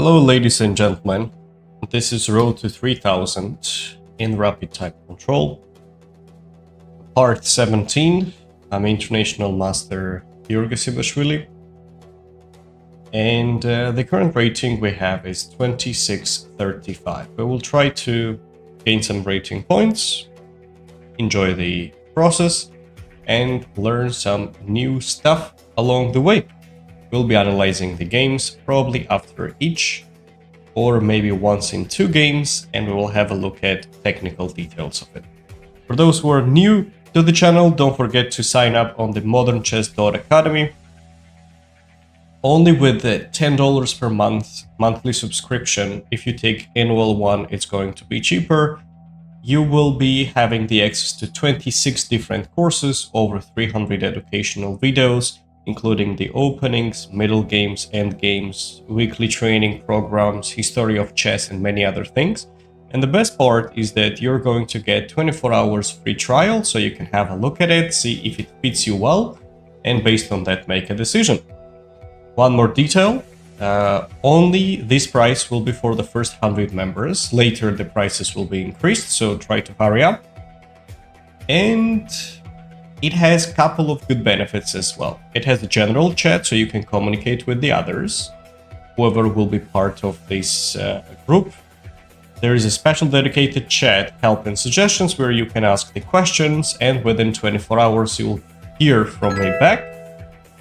Hello ladies and gentlemen, this is Road to 3000 in Rapid Type Control, Part 17. I'm International Master Georgi Sibashvili, and the current rating we have is 2635. We will try to gain some rating points, enjoy the process, and learn some new stuff along the way. We'll be analyzing the games probably after each, or maybe once in 2 games, and we will have a look at technical details of it. For those who are new to the channel, don't forget to sign up on the modernchess.academy. Only with the $10 per month monthly subscription, if you take annual one, it's going to be cheaper. You will be having the access to 26 different courses, over 300 educational videos, including the openings, middle games, end games, weekly training programs, history of chess, and many other things. And the best part is that you're going to get 24 hours free trial, so you can have a look at it, see if it fits you well, and based on that make a decision. One more detail, only this price will be for the first 100 members. Later the prices will be increased, so try to hurry up. And it has a couple of good benefits as well. It has a general chat, so you can communicate with the others, whoever will be part of this group. There is a special dedicated chat, help and suggestions, where you can ask the questions, and within 24 hours you will hear from me back.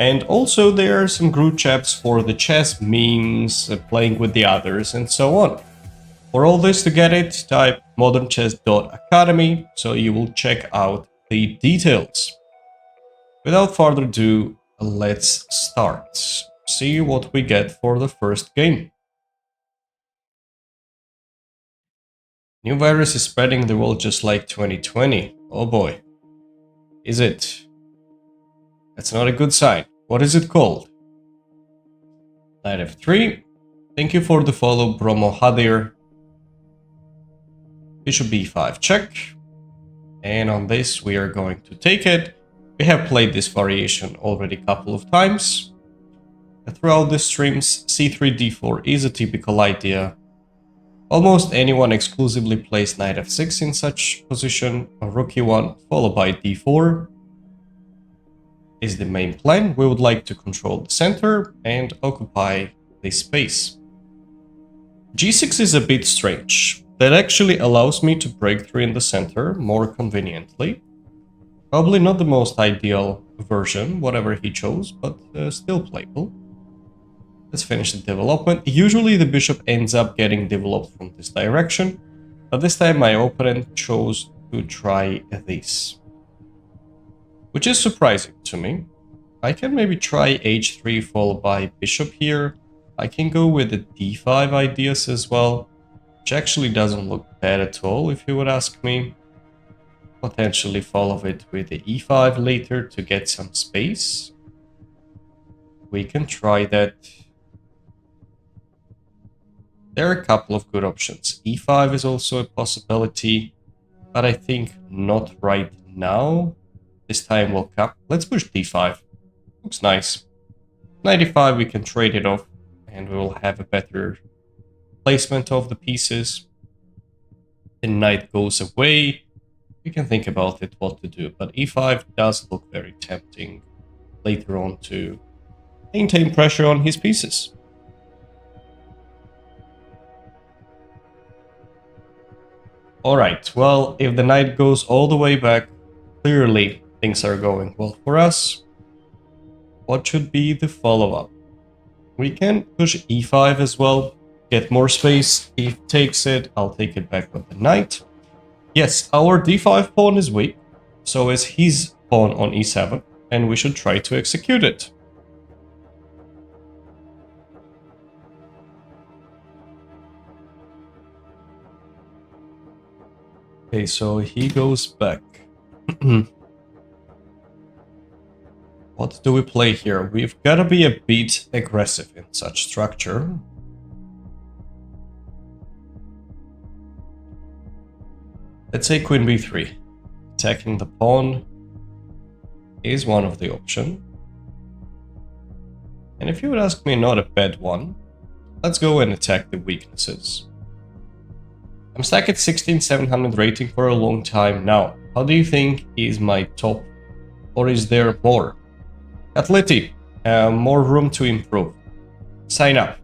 And also there are some group chats for the chess memes, playing with the others, and so on. For all this, to get it, type modernchess.academy, so you will check out the details. Without further ado, let's start. See what we get for the first game. New virus is spreading the world just like 2020. Oh boy. Is it? That's not a good sign. What is it called? Knight f3. Thank you for the follow, Bromo Hadir. Bishop b5 check. And on this, we are going to take it. We have played this variation already a couple of times. Throughout the streams, c3, d4 is a typical idea. Almost anyone exclusively plays knight f6 in such position. A rook e1 followed by d4 is the main plan. We would like to control the center and occupy this space. g6 is a bit strange. That actually allows me to break through in the center more conveniently. Probably not the most ideal version, whatever he chose, but still playable. Let's finish the development. Usually the bishop ends up getting developed from this direction, but this time my opponent chose to try this, which is surprising to me. I can maybe try h3 followed by bishop here. I can go with the d5 ideas as well, which actually doesn't look bad at all, if you would ask me. Potentially follow it with the e5 later to get some space. We can try that. There are a couple of good options. e5 is also a possibility, but I think not right now. This time we'll come. Let's push d5. Looks nice. Knight e5, we can trade it off, and we will have a better placement of the pieces. The knight goes away. We can think about it what to do, but e5 does look very tempting later on to maintain pressure on his pieces. Alright, well, if the knight goes all the way back, clearly things are going well for us. What should be the follow-up? We can push e5 as well. Get more space. If he takes it, I'll take it back with the knight. Yes, our d5 pawn is weak, so is his pawn on e7, and we should try to execute it. Okay, so he goes back. What do we play here? We've got to be a bit aggressive in such structure. Let's say queen b3. Attacking the pawn is one of the options. And if you would ask me, not a bad one. Let's go and attack the weaknesses. I'm stuck at 16,700 rating for a long time now. How do you think is my top? Or is there more? Athletic, more room to improve. Sign up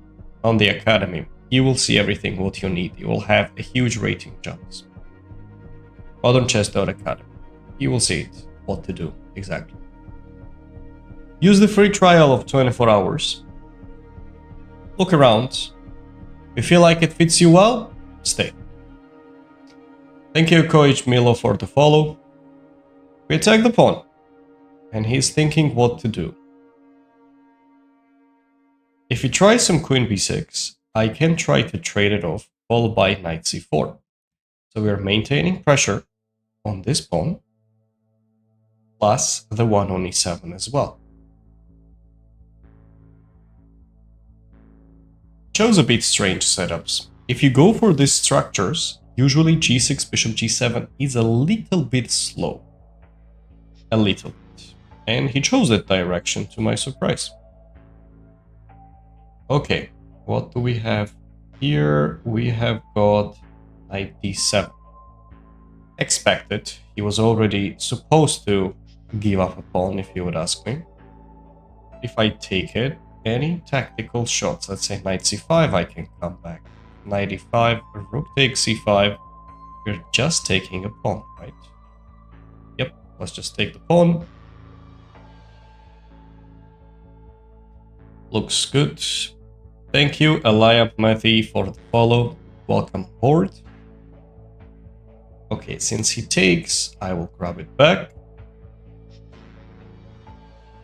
on the academy. You will see everything what you need. You will have a huge rating jumps. modernchess.academy. You will see it, what to do exactly. Use the free trial of 24 hours. Look around. If you feel like it fits you well, stay. Thank you, Coach Milo, for the follow. We attack the pawn, and he's thinking what to do. If he tries some queen b6, I can try to trade it off, followed by knight c4. So we are maintaining pressure on this pawn, plus the one on e7 as well. Shows a bit strange setups. If you go for these structures, usually g6, bishop g7 is a little bit slow. A little bit. And he chose that direction to my surprise. Okay, what do we have here? We have got knight d7. Expected. He was already supposed to give up a pawn, if you would ask me. If I take it, any tactical shots, let's say knight c5, I can come back. Knight e5, rook takes c5. We're just taking a pawn, right? Yep, let's just take the pawn. Looks good. Thank you, Eliab Mathi, for the follow. Welcome aboard. Okay, since he takes, I will grab it back.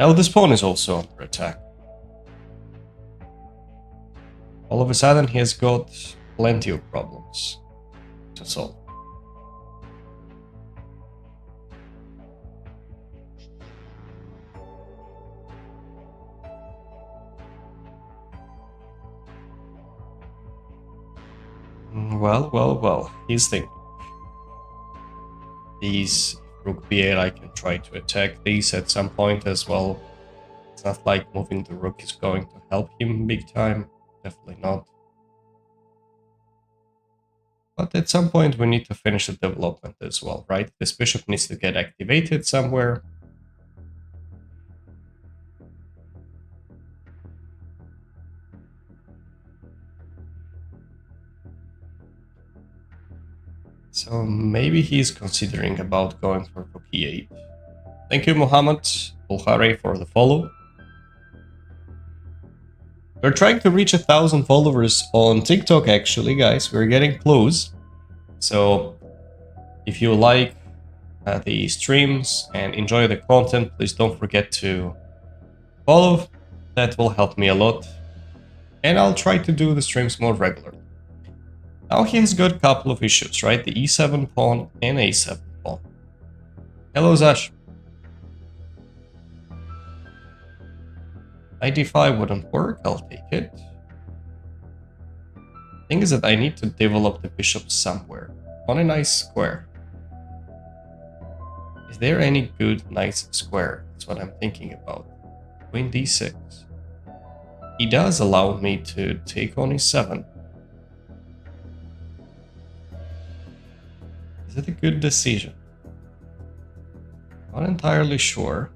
Now this pawn is also under attack. All of a sudden he has got plenty of problems to solve. Well, he's thinking. These rook b8, I can try to attack these at some point as well. It's not like moving the rook is going to help him big time. Definitely not. But at some point we need to finish the development as well, right? This bishop needs to get activated somewhere. So maybe he's considering about going for rook e8. Thank you, Mohammed Bulhari, for the follow. We're trying to reach 1,000 followers on TikTok, actually, guys. We're getting close. So if you like the streams and enjoy the content, please don't forget to follow. That will help me a lot. And I'll try to do the streams more regularly. Now he has got a couple of issues, right? The e7 pawn and a7 pawn. Hello, Zash. Knight d5 wouldn't work, I'll take it. Thing is that I need to develop the bishop somewhere, on a nice square. Is there any good nice square? That's what I'm thinking about. Queen d6. He does allow me to take on e7. Is it a good decision? Not entirely sure.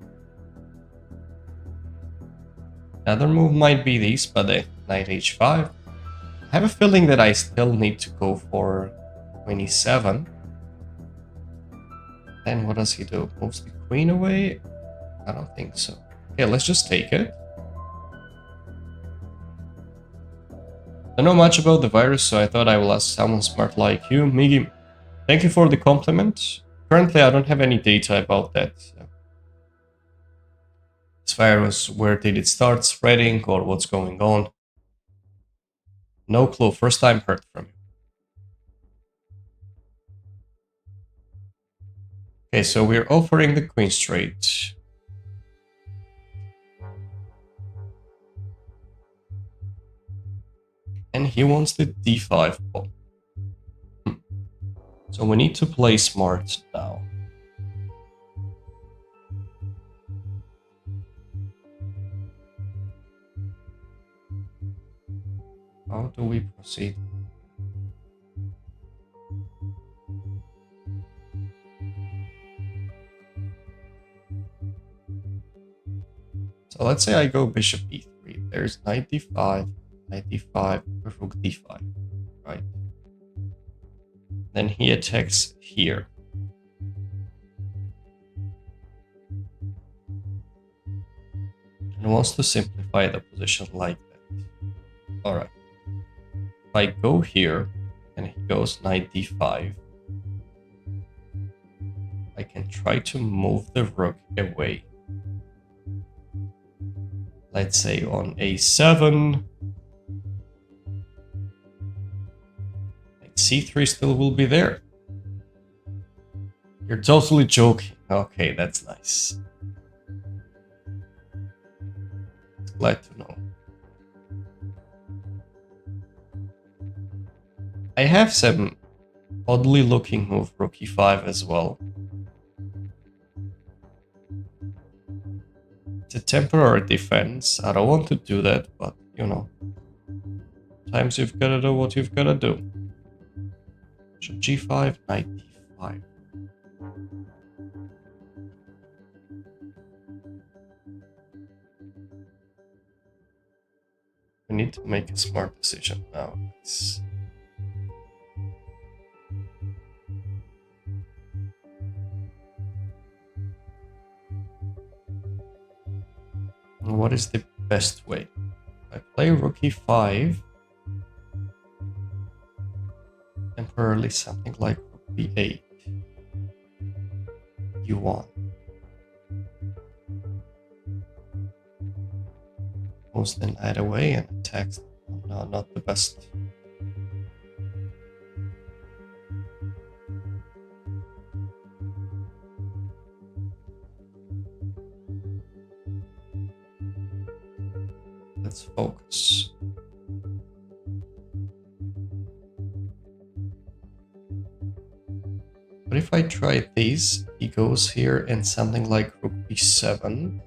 Another move might be this, but the knight h5. I have a feeling that I still need to go for queen e7. Then what does he do? Moves the queen away? I don't think so. Okay, let's just take it. I don't know much about the virus, so I thought I will ask someone smart like you. Migi, thank you for the compliment. Currently, I don't have any data about that. So. This virus, where did it start spreading or what's going on? No clue. First time heard from you. Okay, so we're offering the queen straight. And he wants the d5 pawn. So we need to play smart now. do we proceed? So let's say I go bishop e3. There's knight d5, knight d5, rook d5, right? Then he attacks here. And wants to simplify the position like that. Alright. If I go here, and he goes knight d5, I can try to move the rook away. Let's say on a7. c3 still will be there. You're totally joking. Okay, that's nice. Glad to know. I have some oddly looking move, rook e5 as well. It's a temporary defense. I don't want to do that, but you know, sometimes you've got to do what you've got to do. Bishop g5, knight d5. We need to make a smart decision now. What is the best way? I play rook e5. Temporarily something like rook b8. u1. Moves the knight away and attacks. No, not the best. Let's focus. But if I try this, he goes here and something like rook b7.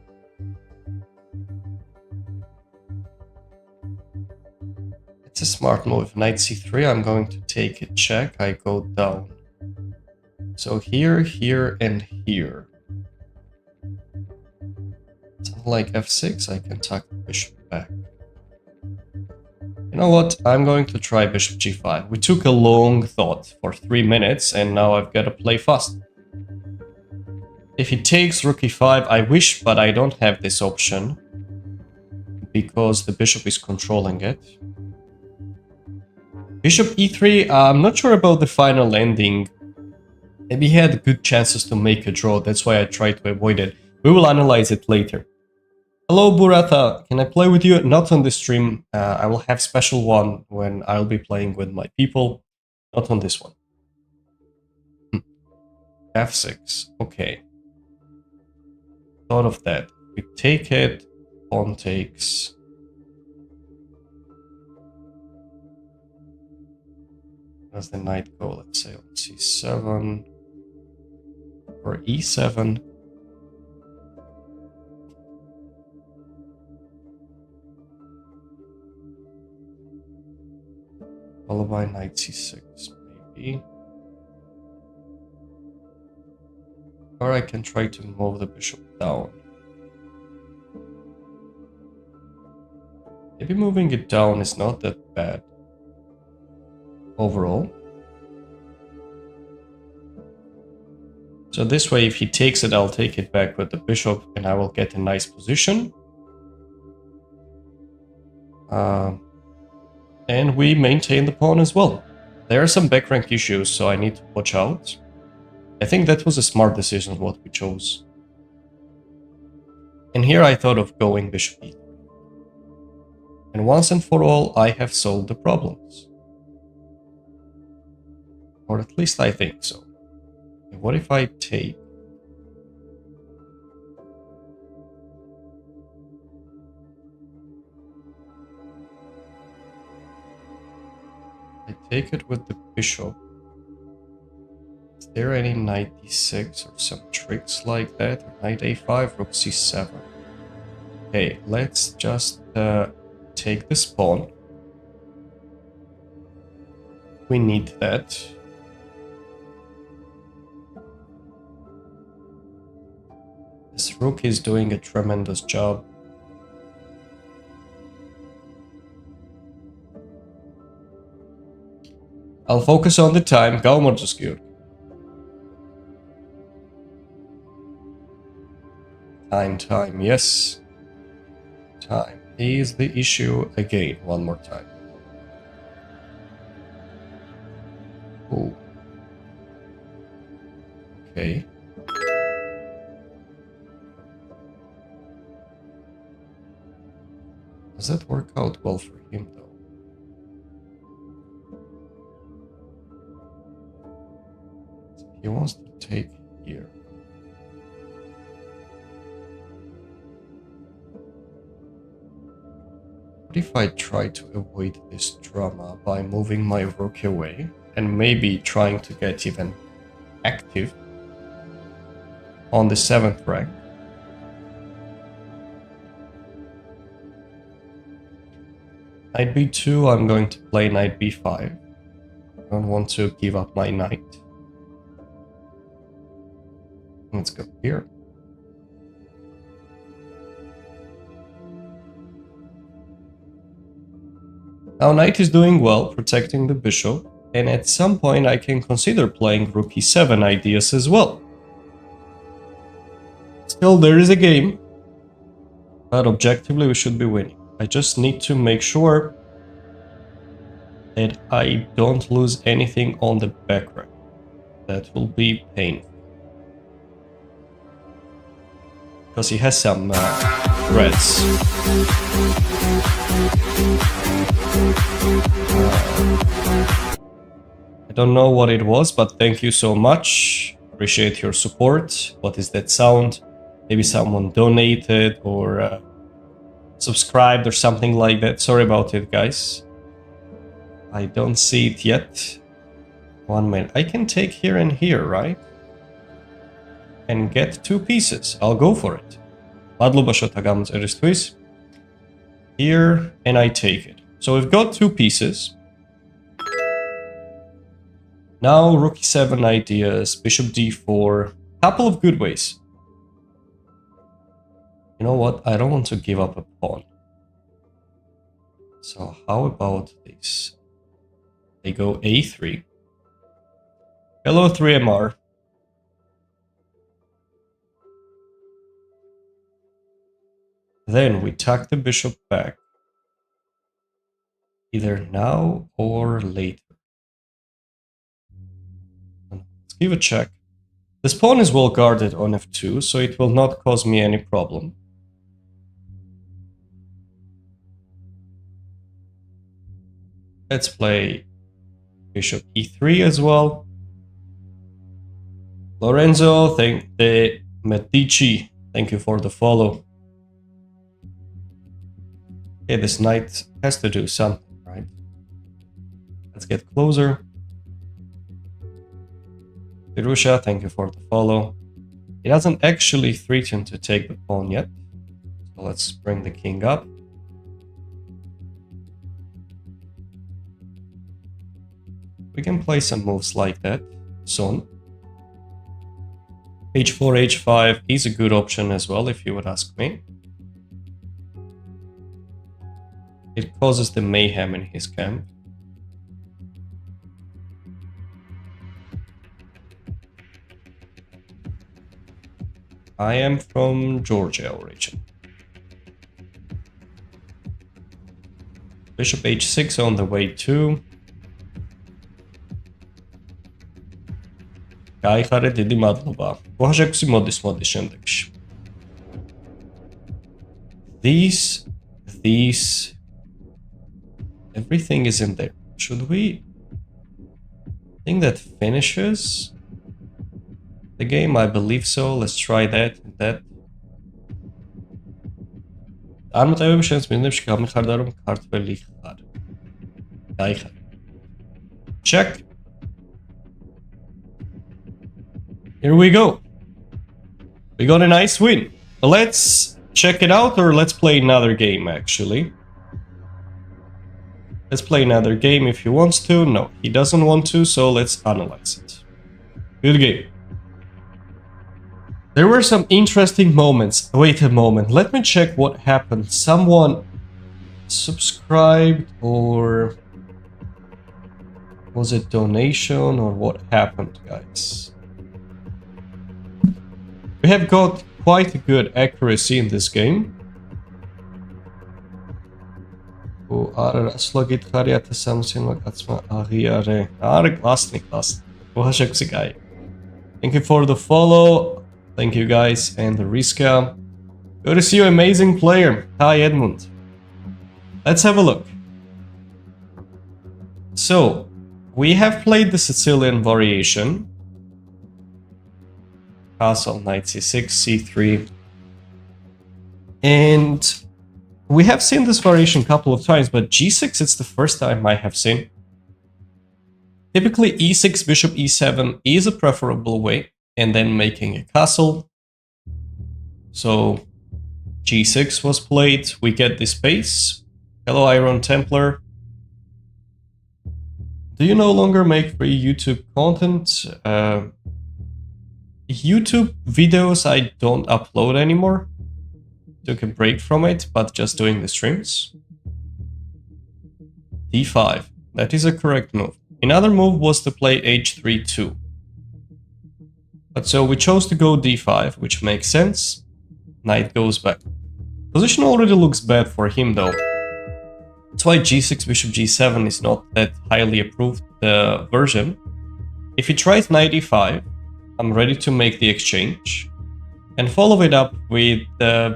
It's a smart move. Knight c3, I'm going to take a check. I go down. So here, here, and here. Something like f6, I can tuck the bishop back. You know what? I'm going to try bishop g5. We took a long thought for 3 minutes, and now I've got to play fast. If he takes rook e5, I wish, but I don't have this option, because the bishop is controlling it. Bishop e3, I'm not sure about the final ending. Maybe he had good chances to make a draw, that's why I tried to avoid it. We will analyze it later. Hello Burata, can I play with you? Not on this stream. I will have special one when I'll be playing with my people. Not on this one. f6, okay. Thought of that. We take it, pawn takes. Does the knight go? Let's say on c7 or e7. Followed by knight c6, maybe. Or I can try to move the bishop down. Maybe moving it down is not that bad overall. So this way, if he takes it, I'll take it back with the bishop and I will get a nice position. And we maintain the pawn as well. There are some back rank issues, so I need to watch out. I think that was a smart decision what we chose. And here I thought of going bishop e3. And once and for all, I have solved the problems. Or at least I think so. And what if I take? I take it with the bishop. Is there any knight d6 or some tricks like that? Knight a5, rook c7. Okay, let's just take this pawn. We need that. This rook is doing a tremendous job. I'll focus on the time. Galmorduskür. Time, yes. Time is the issue again, one more time. Oh. Okay. Does that work out well for him, though? So he wants to take here. What if I try to avoid this drama by moving my rook away and maybe trying to get even active on the 7th rank? Knight b2, I'm going to play knight b5. I don't want to give up my knight. Let's go here. Now knight is doing well, protecting the bishop, and at some point I can consider playing rook e7 ideas as well. Still, there is a game, but objectively we should be winning. I just need to make sure that I don't lose anything on the background. That will be painful. Because he has some threats. I don't know what it was, but thank you so much. Appreciate your support. What is that sound? Maybe someone donated or subscribed or something like that. Sorry about it, guys. I don't see it yet. 1 minute. I can take here and here, right? And get 2 pieces. I'll go for it. Here, and I take it. So we've got 2 pieces. Now rook e7 ideas, bishop d4. Couple of good ways. You know what? I don't want to give up a pawn. So how about this? They go a3. Hello 3MR. Then we tuck the bishop back. Either now or later. Let's give a check. This pawn is well guarded on f2, so it will not cause me any problem. Let's play bishop e3 as well. Lorenzo, thank the Medici. Thank you for the follow. Okay, this knight has to do something, right? Let's get closer. Pirusha, thank you for the follow. He doesn't actually threaten to take the pawn yet. So let's bring the king up. We can play some moves like that soon. h4, h5 is a good option as well, if you would ask me. It causes the mayhem in his camp. I am from Georgia origin. Bishop h6 on the way too. გაიხარე დიდი მადლობა. ვაჟექსი მოდის შემდეგში. These everything is in there. Should we think that finishes the game? I believe so. Let's try that and that. წარმატებები შენს მიზნებში გამიხარდა რომ ქართველი ხარ. გაიხარე. Check. Here we go. We got a nice win. Let's check it out, or let's play another game actually. Let's play another game if he wants to. No, he doesn't want to, so let's analyze it. Good game. There were some interesting moments. Wait a moment, let me check what happened. Someone subscribed, or was it donation, or what happened, guys? We have got quite a good accuracy in this game. Slogit harjate samsino katsma ariare. Klasni. Thank you for the follow. Thank you guys, and the Riska. Good to see you, amazing player. Hi Edmund. Let's have a look. So, we have played the Sicilian variation. Castle, knight c6, c3. And we have seen this variation a couple of times, but g6 it's the first time I have seen. Typically e6, bishop e7 is a preferable way, and then making a castle. So g6 was played, we get this space. Hello Iron Templar. Do you no longer make free YouTube content? YouTube videos I don't upload anymore. Took a break from it, but just doing the streams. d5. That is a correct move. Another move was to play h3-2. But so we chose to go d5, which makes sense. Knight goes back. Position already looks bad for him though. That's why g6, bishop g7 is not that highly approved version. If he tries knight e5, I'm ready to make the exchange. And follow it up with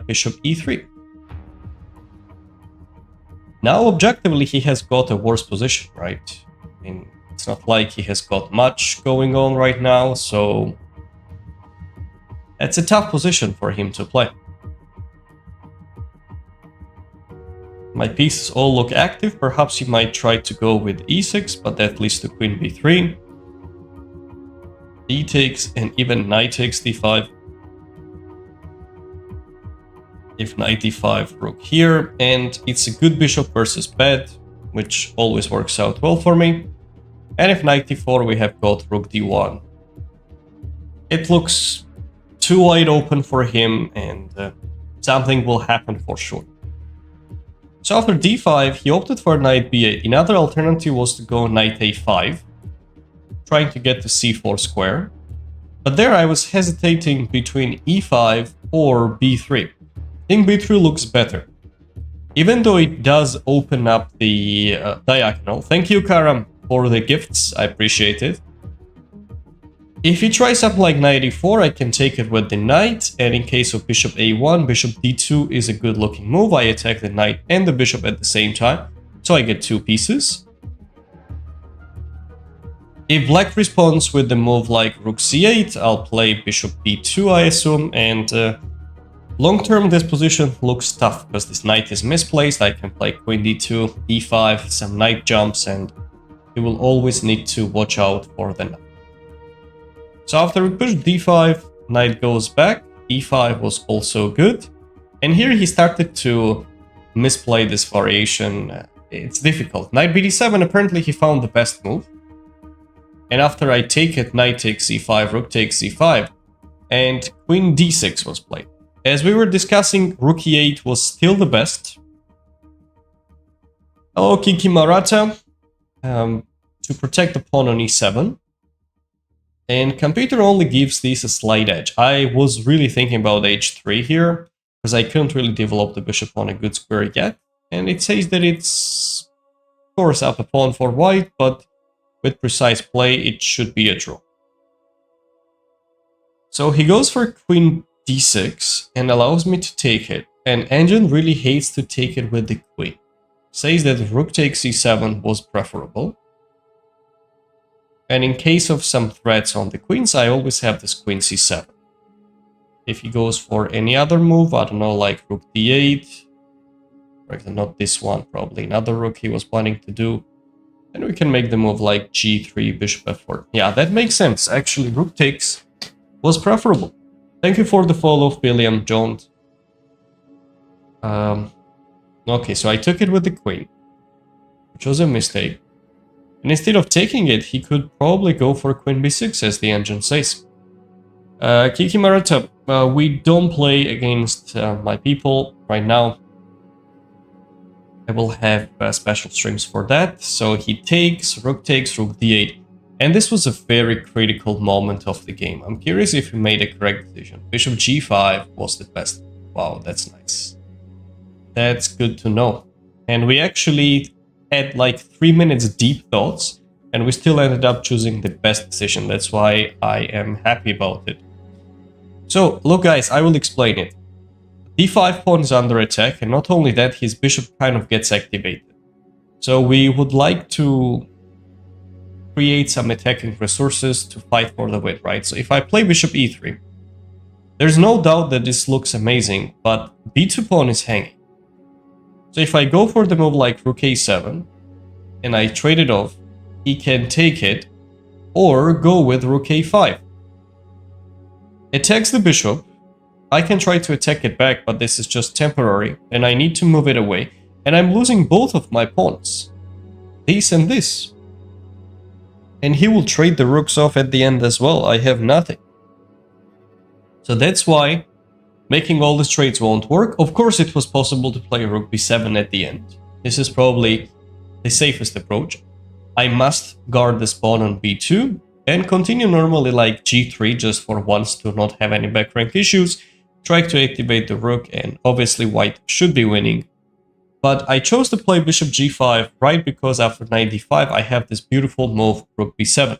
bishop e3. Now, objectively, he has got a worse position, right? I mean, it's not like he has got much going on right now, so it's a tough position for him to play. My pieces all look active. Perhaps he might try to go with e6, but that leads to queen b3. D takes, and even knight takes d5. If knight d5, rook here, and it's a good bishop versus bad, which always works out well for me. And if knight d4, we have got rook d1. It looks too wide open for him, and something will happen for sure. So after d5, he opted for knight b8. Another alternative was to go knight a5, trying to get to c4 square. But there I was hesitating between e5 or b3. I think b3 looks better, even though it does open up the diagonal. Thank you, Karam, for the gifts. I appreciate it. If he tries something like knight e4, I can take it with the knight, and in case of bishop a1, bishop d2 is a good looking move. I attack the knight and the bishop at the same time, so I get two pieces. If black responds with the move like rook c8, I'll play bishop b2, I assume, and long term this position looks tough because this knight is misplaced. I can play queen d2, e5, some knight jumps, and you will always need to watch out for the knight. So after we push d5, knight goes back, e5 was also good, and here he started to misplay this variation. It's difficult. Knight bd7, apparently he found the best move. And after I take it, knight takes c5, rook takes c5, and queen d6 was played. As we were discussing, rook e8 was still the best. Hello, Kiki Marata. To protect the pawn on e7. And computer only gives this a slight edge. I was really thinking about h3 here, because I couldn't really develop the bishop on a good square yet. And it says that it's, of course, up a pawn for white, but with precise play, it should be a draw. So he goes for queen d6 and allows me to take it. And Engine really hates to take it with the queen. Says that rook takes c7 was preferable. And in case of some threats on the queens, I always have this queen c7. If he goes for any other move, I don't know, like rook d8, or not this one, probably another rook he was planning to do, then we can make the move like g3, bishop f4. Yeah, that makes sense. Actually, rook takes was preferable. Thank you for the follow, William Jones. Okay, so I took it with the queen. which was a mistake. And instead of taking it, he could probably go for queen b6, as the engine says. Kiki Marata, we don't play against my people right now. I will have special streams for that. So he takes, rook d8. And this was a very critical moment of the game. I'm curious if he made a correct decision. Bishop g5 was the best. Wow, that's nice. That's good to know. And we actually had like 3 minutes deep thoughts, and we still ended up choosing the best decision. That's why I am happy about it. So, look guys, I will explain it. d5 pawn is under attack, and not only that, his bishop kind of gets activated. So we would like to create some attacking resources to fight for the win, right? So if I play bishop e3, there's no doubt that this looks amazing, but b2 pawn is hanging. So if I go for the move like rook a7, and I trade it off, he can take it, or go with rook a5. Attacks the bishop. I can try to attack it back, but this is just temporary, and I need to move it away, and I'm losing both of my pawns. This and this. And he will trade the rooks off at the end as well. I have nothing. So that's why making all these trades won't work. Of course, it was possible to play rook b7 at the end. This is probably the safest approach. I must guard this pawn on b2 and continue normally like g3 just for once to not have any back rank issues. Try to activate the rook, and obviously white should be winning. But I chose to play bishop g5 right because after knight d5 I have this beautiful move rook b7.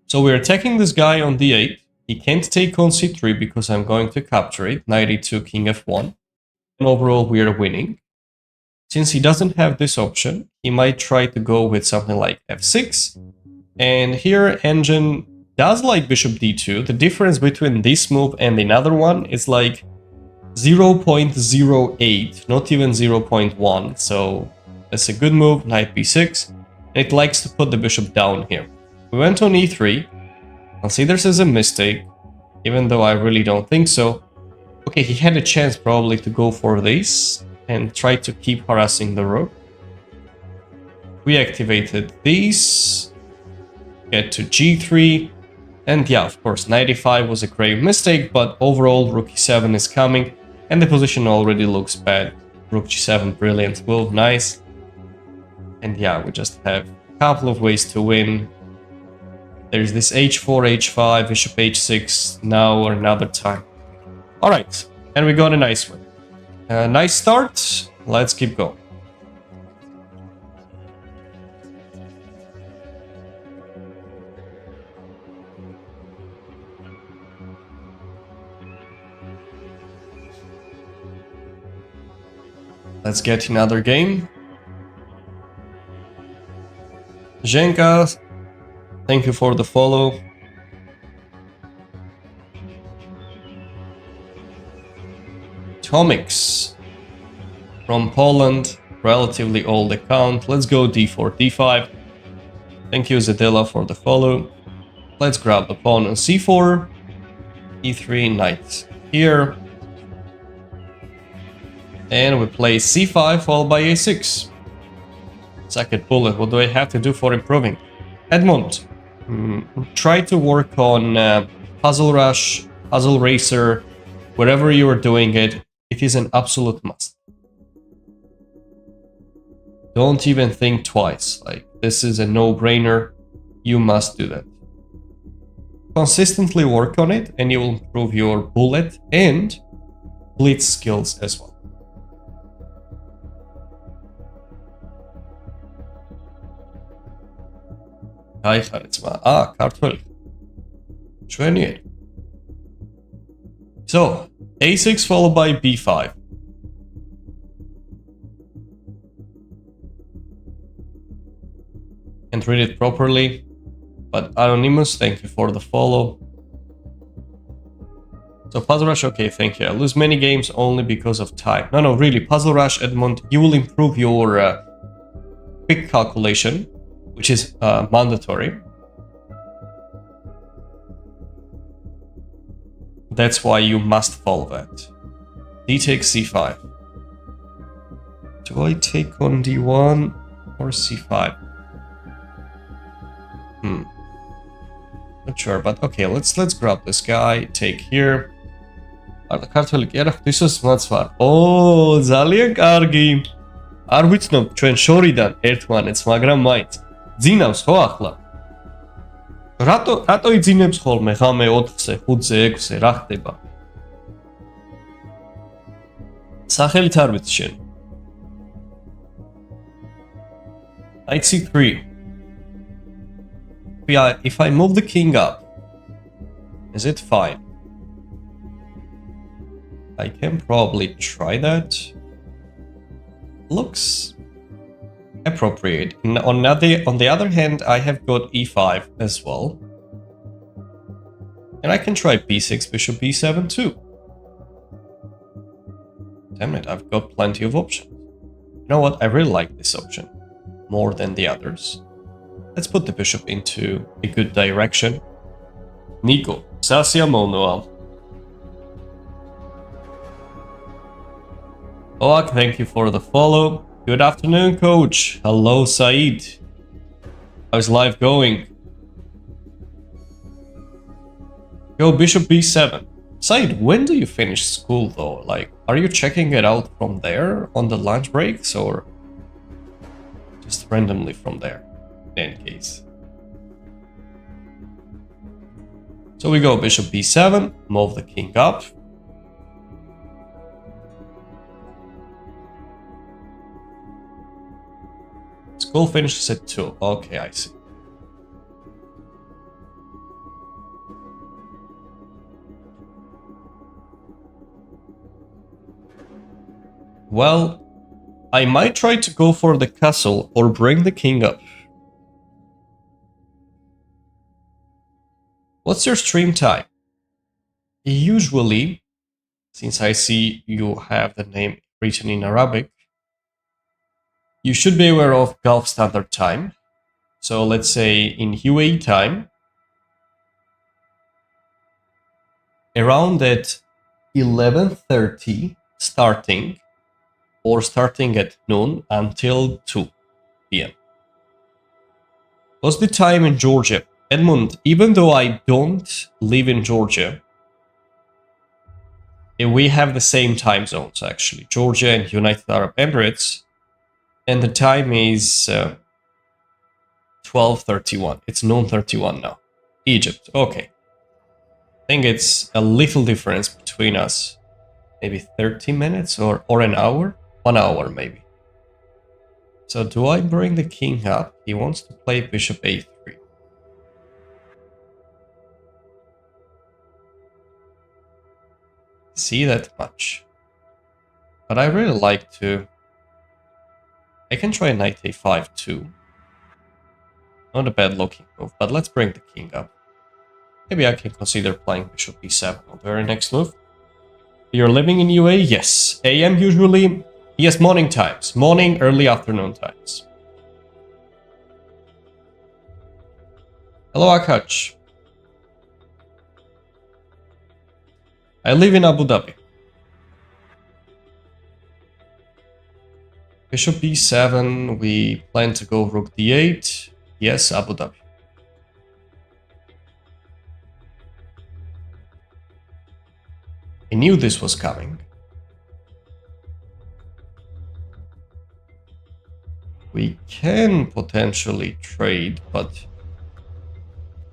So we're attacking this guy on d8. He can't take on c3 because I'm going to capture it. Knight e2, king f1. And overall we are winning. Since he doesn't have this option, he might try to go with something like f6. And here engine does like bishop d2. The difference between this move and another one is like 0.08, not even 0.1. So that's a good move, knight b6. And it likes to put the bishop down here. We went on e3. I'll see this as a mistake, even though I really don't think so. Okay, he had a chance probably to go for this and try to keep harassing the rook. We activated these, get to g3, and yeah, of course, knight e5 was a grave mistake, but overall rook e7 is coming, and the position already looks bad. Rook g7, brilliant move, nice. And yeah, we just have a couple of ways to win. There's this h4, h5, bishop h6, now or another time. Alright, and we got a nice win. Nice start, let's keep going. Let's get another game. Zhenka, thank you for the follow. Tomix from Poland, relatively old account. Let's go d4, d5. Thank you, Zedilla, for the follow. Let's grab the pawn on c4, e3, knight here. And we play c5 followed by a6. Second bullet, what do I have to do for improving? Edmund, try to work on Puzzle Rush, Puzzle Racer, wherever you are doing it. It is an absolute must. Don't even think twice. Like, this is a no-brainer. You must do that. Consistently work on it and you will improve your bullet and blitz skills as well. Hi, Charisma. Kartwell. 28. So, a6 followed by b5. Can't read it properly, but Anonymous, thank you for the follow. So Puzzle Rush, okay, thank you. I lose many games only because of time. No, really, Puzzle Rush, Edmund, you will improve your quick calculation, which is mandatory. That's why you must follow that. D takes c5. Do I take on d1? or c5. Not sure, but okay, let's grab this guy, take here. არა ქართველი კი არა ღვთისოს მაც ვარ. ო, ძალიან კარგი. არ ვიცნობ ჩვენ შორიდან ერთმანეთს, მაგრამ მაინც ძინავს ხო ახლა? რატო იძინებს ხოლმე ღამე 4-ზე, 5-ზე, 6-ზე, რა ხდება? სახელით არ ვიცი შენ. Knight c3. If I move the king up, is it fine? I can probably try that. Looks appropriate. On the other hand, I have got e5 as well. And I can try b6, bishop b7 too. Damn it, I've got plenty of options. You know what? I really like this option more than the others. Let's put the bishop into a good direction. Nico, Sasia Monoal. Oh, thank you for the follow. Good afternoon, coach. Hello, Saeed. How's life going? Go bishop b7. Saeed, when do you finish school though? Like, are you checking it out from there on the lunch breaks or just randomly from there? In any case. So we go bishop b7, move the king up. School finishes at 2. Okay, I see. Well, I might try to go for the castle or bring the king up. What's your stream time? Usually, since I see you have the name written in Arabic, you should be aware of Gulf Standard Time. So let's say in UAE time, around at 11:30 starting, or starting at noon until 2 p.m. What's the time in Georgia? Edmund, even though I don't live in Georgia, we have the same time zones actually, Georgia and United Arab Emirates, and the time is 12:31. It's noon 31 now. Egypt, okay. I think it's a little difference between us, maybe 30 minutes or an hour, 1 hour maybe. So do I bring the king up? He wants to play bishop a3. See that much, but I really like to. I can try knight a5 too. Not a bad looking move, but let's bring the king up. Maybe I can consider playing bishop b7 on the very next move. You're living in UAE? Yes. AM usually? Yes, morning times. Morning, early afternoon times. Hello, Akash. I live in Abu Dhabi. Bishop b7, we plan to go rook d8. Yes, Abu Dhabi. I knew this was coming. We can potentially trade, but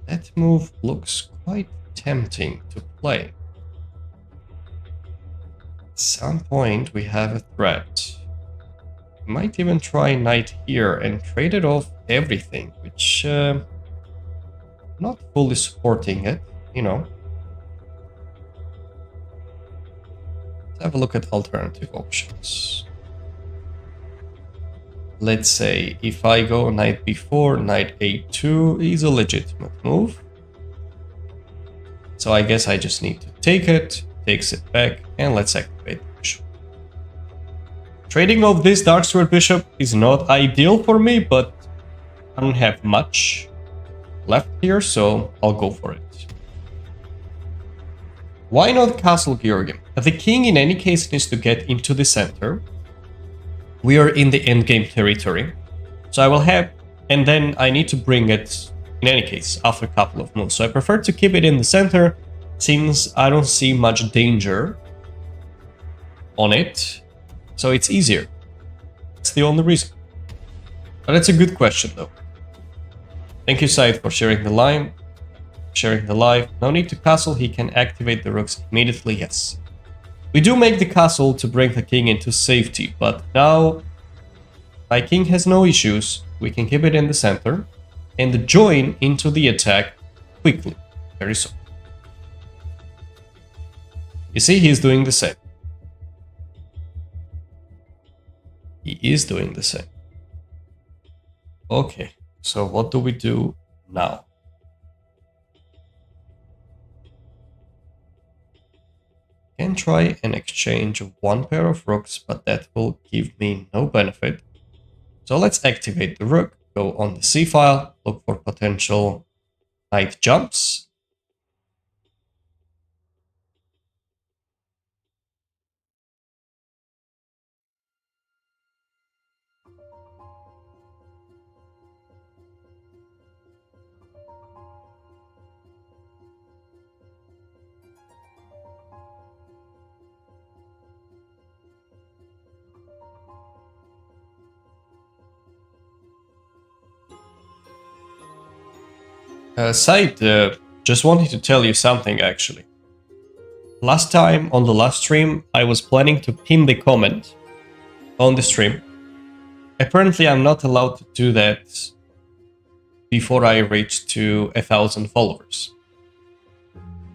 that move looks quite tempting to play. At some point we have a threat. We might even try knight here and trade it off everything, which not fully supporting it, you know. Let's have a look at alternative options. Let's say if I go knight b4, knight a2 is a legitimate move. So I guess I just need to take it, takes it back, and let's activate the bishop. Trading off this dark square bishop is not ideal for me, but I don't have much left here, so I'll go for it. Why not castle, Georgi? The king in any case needs to get into the center. We are in the endgame territory. So I will have, and then I need to bring it in any case after a couple of moves. So I prefer to keep it in the center since I don't see much danger on it. So it's easier. That's the only reason. But that's a good question though. Thank you, Said, for sharing the line. Sharing the live. No need to castle, he can activate the rooks immediately, yes. We do make the castle to bring the king into safety, but now my king has no issues. We can keep it in the center and join into the attack quickly, very soon. You see, he's doing the same. He is doing the same. Okay, so what do we do now? Can try an exchange of one pair of rooks, but that will give me no benefit. So let's activate the rook, go on the c file, look for potential knight jumps. Said, just wanted to tell you something actually. Last time on the last stream, I was planning to pin the comment on the stream. Apparently, I'm not allowed to do that before I reach to 1,000 followers.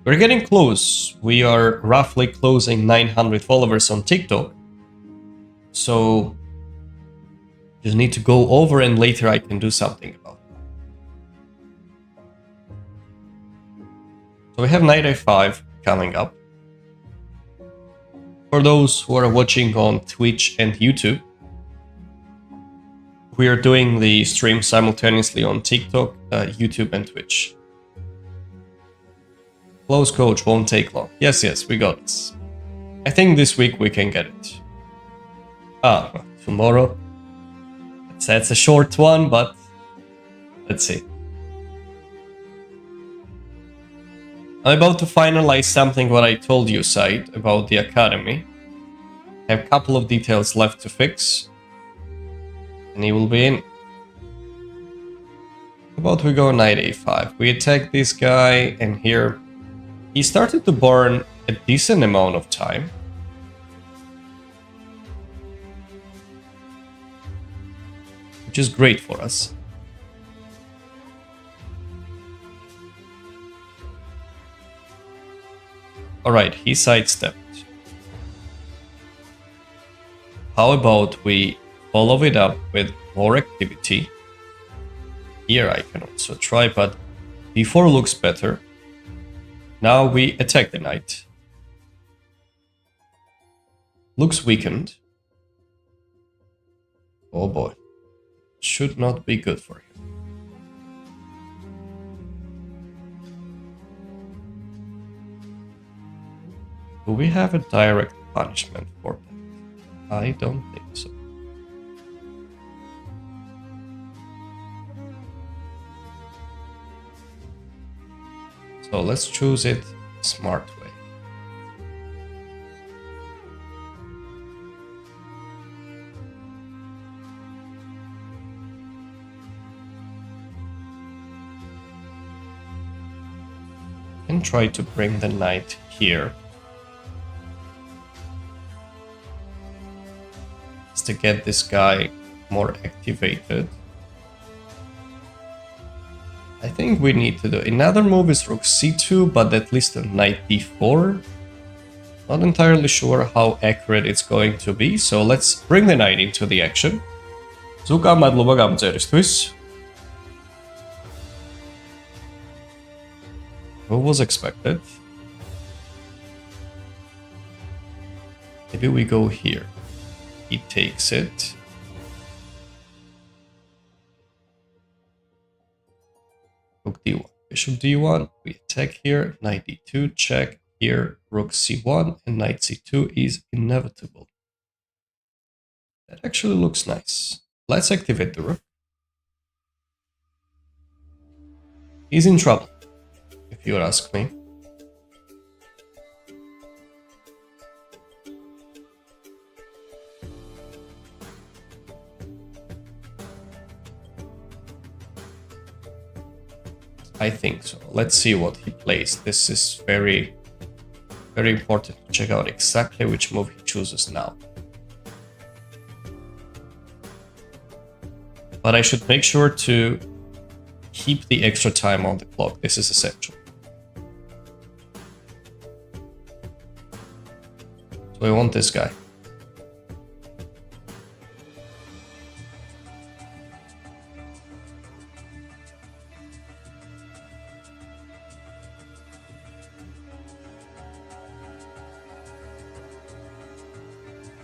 We're getting close. We are roughly closing 900 followers on TikTok. So, just need to go over and later I can do something about it. So we have knight a5 coming up. For those who are watching on Twitch and YouTube, we are doing the stream simultaneously on TikTok, YouTube and Twitch. Close coach won't take long. Yes, we got this. I think this week we can get it. Well, tomorrow. That's a short one, but let's see. I'm about to finalize something what I told you, Said, about the academy. I have a couple of details left to fix. And he will be in. How about we go knight a5? We attack this guy, and here he started to burn a decent amount of time. Which is great for us. Alright, he sidestepped. How about we follow it up with more activity? Here I can also try, but before looks better. Now we attack the knight. Looks weakened. Oh boy. Should not be good for him. Do we have a direct punishment for that? I don't think so. So let's choose it the smart way. And try to bring the knight here. To get this guy more activated. I think we need to do another move is rook c2, but at least a knight d4. Not entirely sure how accurate it's going to be, so let's bring the knight into the action. Zuka, madloba gamceristvis. Who was expected? Maybe we go here. He takes it. Rook d1, bishop d1, we attack here, knight d2, check, here, rook c1, and knight c2 is inevitable. That actually looks nice. Let's activate the rook. He's in trouble, if you ask me. I think so. Let's see what he plays. This is very, very important to check out exactly which move he chooses now. But I should make sure to keep the extra time on the clock. This is essential. So I want this guy.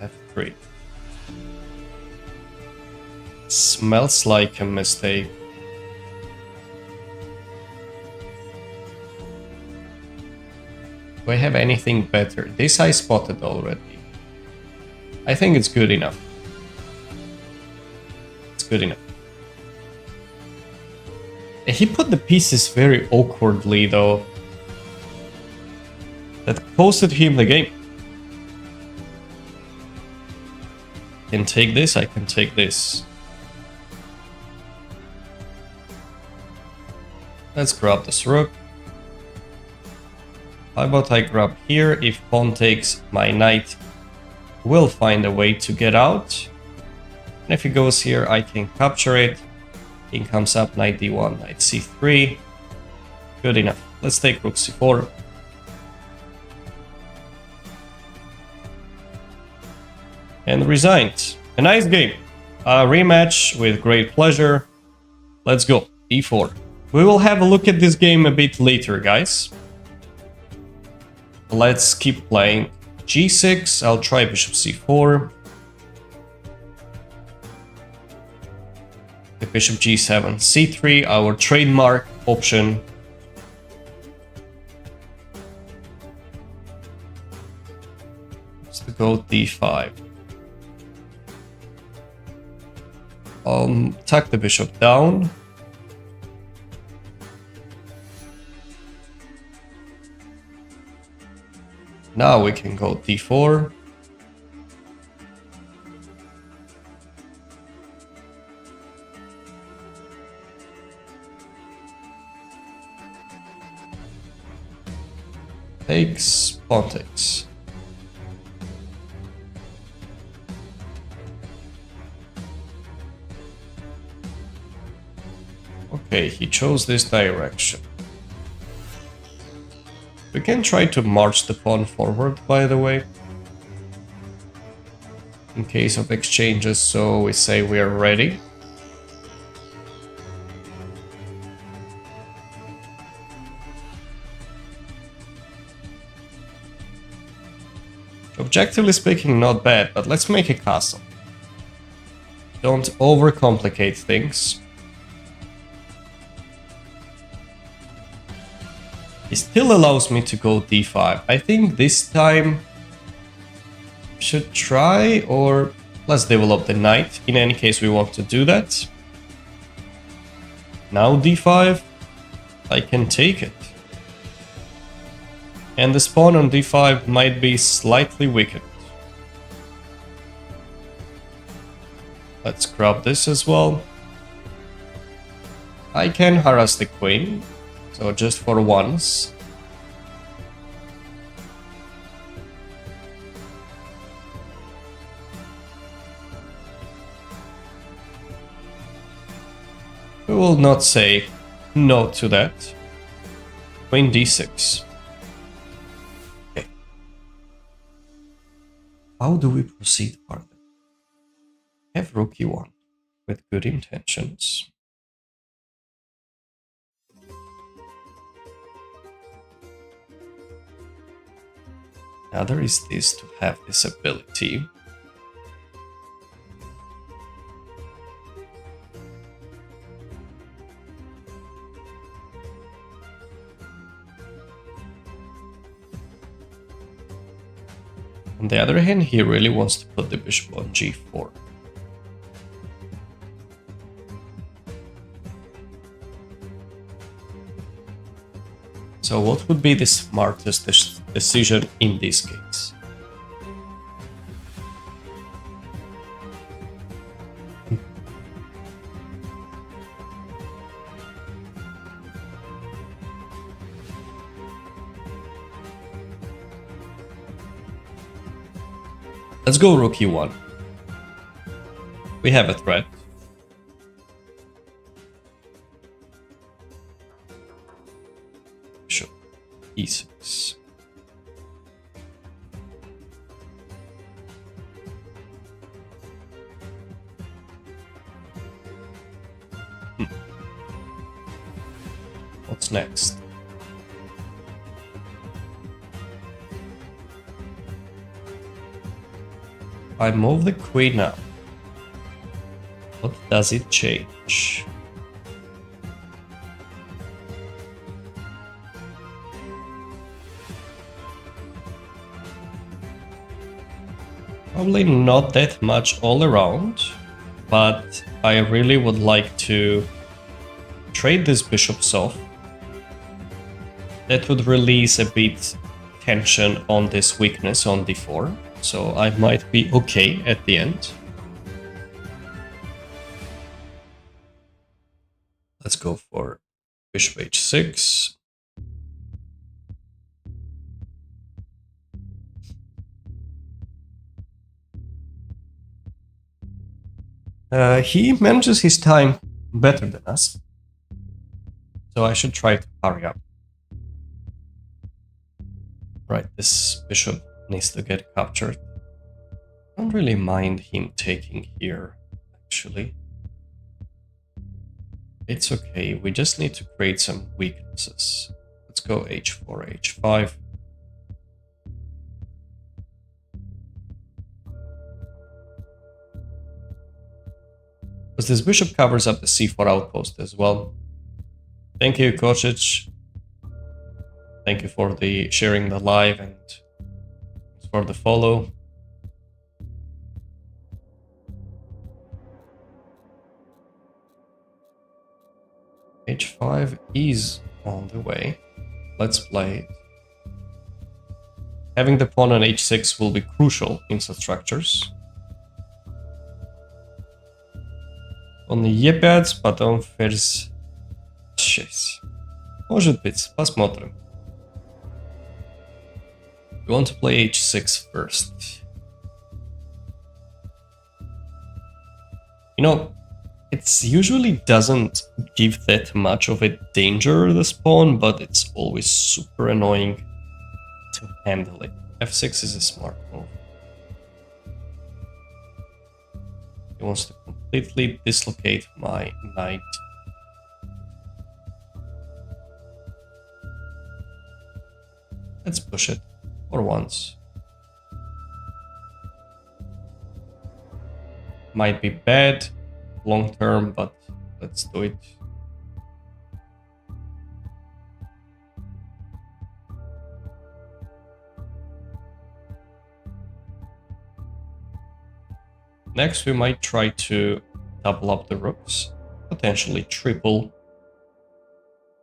F3. Smells like a mistake. Do I have anything better? This I spotted already. I think it's good enough. It's good enough. He put the pieces very awkwardly though. That costed him the game. I can take this, I can take this. Let's grab this rook. How about I grab here? If pawn takes, my knight will find a way to get out. And if he goes here, I can capture it. King comes up, knight d1, knight c3. Good enough. Let's take rook c4. And resigned. A nice game. A rematch with great pleasure. Let's go. e4. We will have a look at this game a bit later, guys. Let's keep playing. g6. I'll try bishop c4. The bishop g7, c3, our trademark option. Let's go d5. Tuck the bishop down. Now we can go d4. Takes, pawn takes. Okay, he chose this direction. We can try to march the pawn forward, by the way, in case of exchanges, so we say we are ready. Objectively speaking, not bad, but let's make a castle. Don't overcomplicate things. He still allows me to go d5. I think this time should try, or let's develop the knight. In any case, we want to do that. Now d5, I can take it. And the pawn on d5 might be slightly weakened. Let's grab this as well. I can harass the queen. So just for once. We will not say no to that. Queen d6. Okay. How do we proceed further? Have rook e1 with good intentions. Now there is this to have this ability. On the other hand, he really wants to put the bishop on g4. So what would be the smartest decision in this case? Let's go rook e1. We have a threat. Bishop e6. What's next? I move the queen up. What does it change? Probably not that much all around, but I really would like to trade these bishops off. That would release a bit tension on this weakness on d4. So I might be okay at the end. Let's go for bishop h6. He manages his time better than us. So I should try to hurry up. Right, this bishop needs to get captured. I don't really mind him taking here, actually. It's okay, we just need to create some weaknesses. Let's go h4, h5. Because this bishop covers up the c4 outpost as well. Thank you, Kocic. Thank you for the sharing the live and for the follow. h5 is on the way. Let's play it. Having the pawn on h6 will be crucial in such structures. Он e5, потом ферзь 6. Может быть, посмотрим. We want to play h6 first. You know, it usually doesn't give that much of a danger, this pawn, but it's always super annoying to handle it. f6 is a smart move. He wants to completely dislocate my knight. Let's push it for once. Might be bad long term, but let's do it. Next, we might try to double up the rooks, potentially triple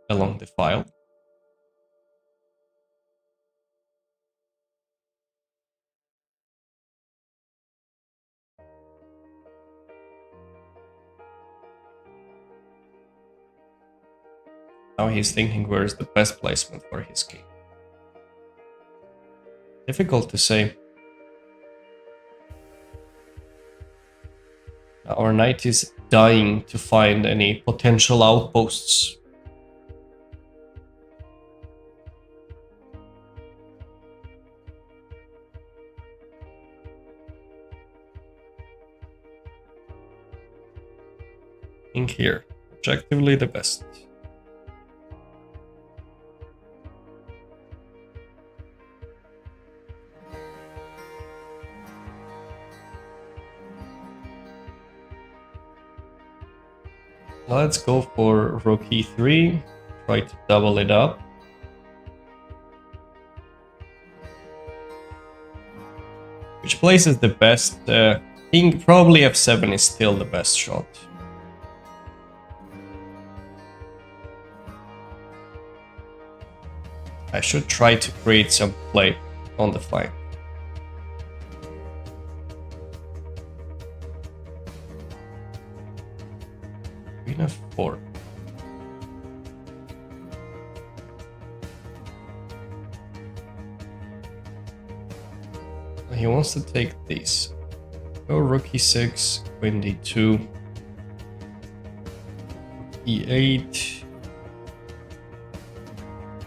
along the file. Now he's thinking where is the best placement for his king. Difficult to say. Our knight is dying to find any potential outposts. King here, objectively the best. Let's go for rook e3, try to double it up. Which place is the best? King probably f7 is still the best shot. I should try to create some play on the flank. Queen f4. He wants to take these. Go rook e6, queen d2, e8,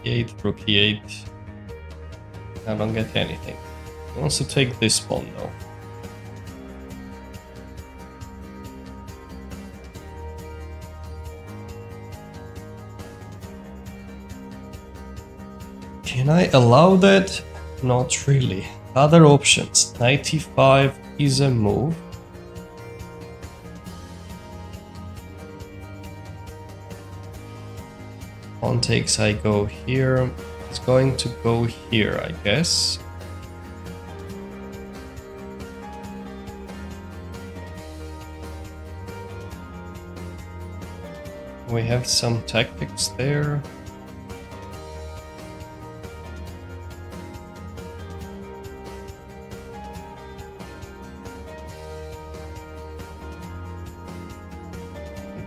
e8, rook e8. I don't get anything. He wants to take this pawn though. Can I allow that? Not really. Other options. Knight e5 is a move. Pawn takes, I go here. It's going to go here, I guess. We have some tactics there.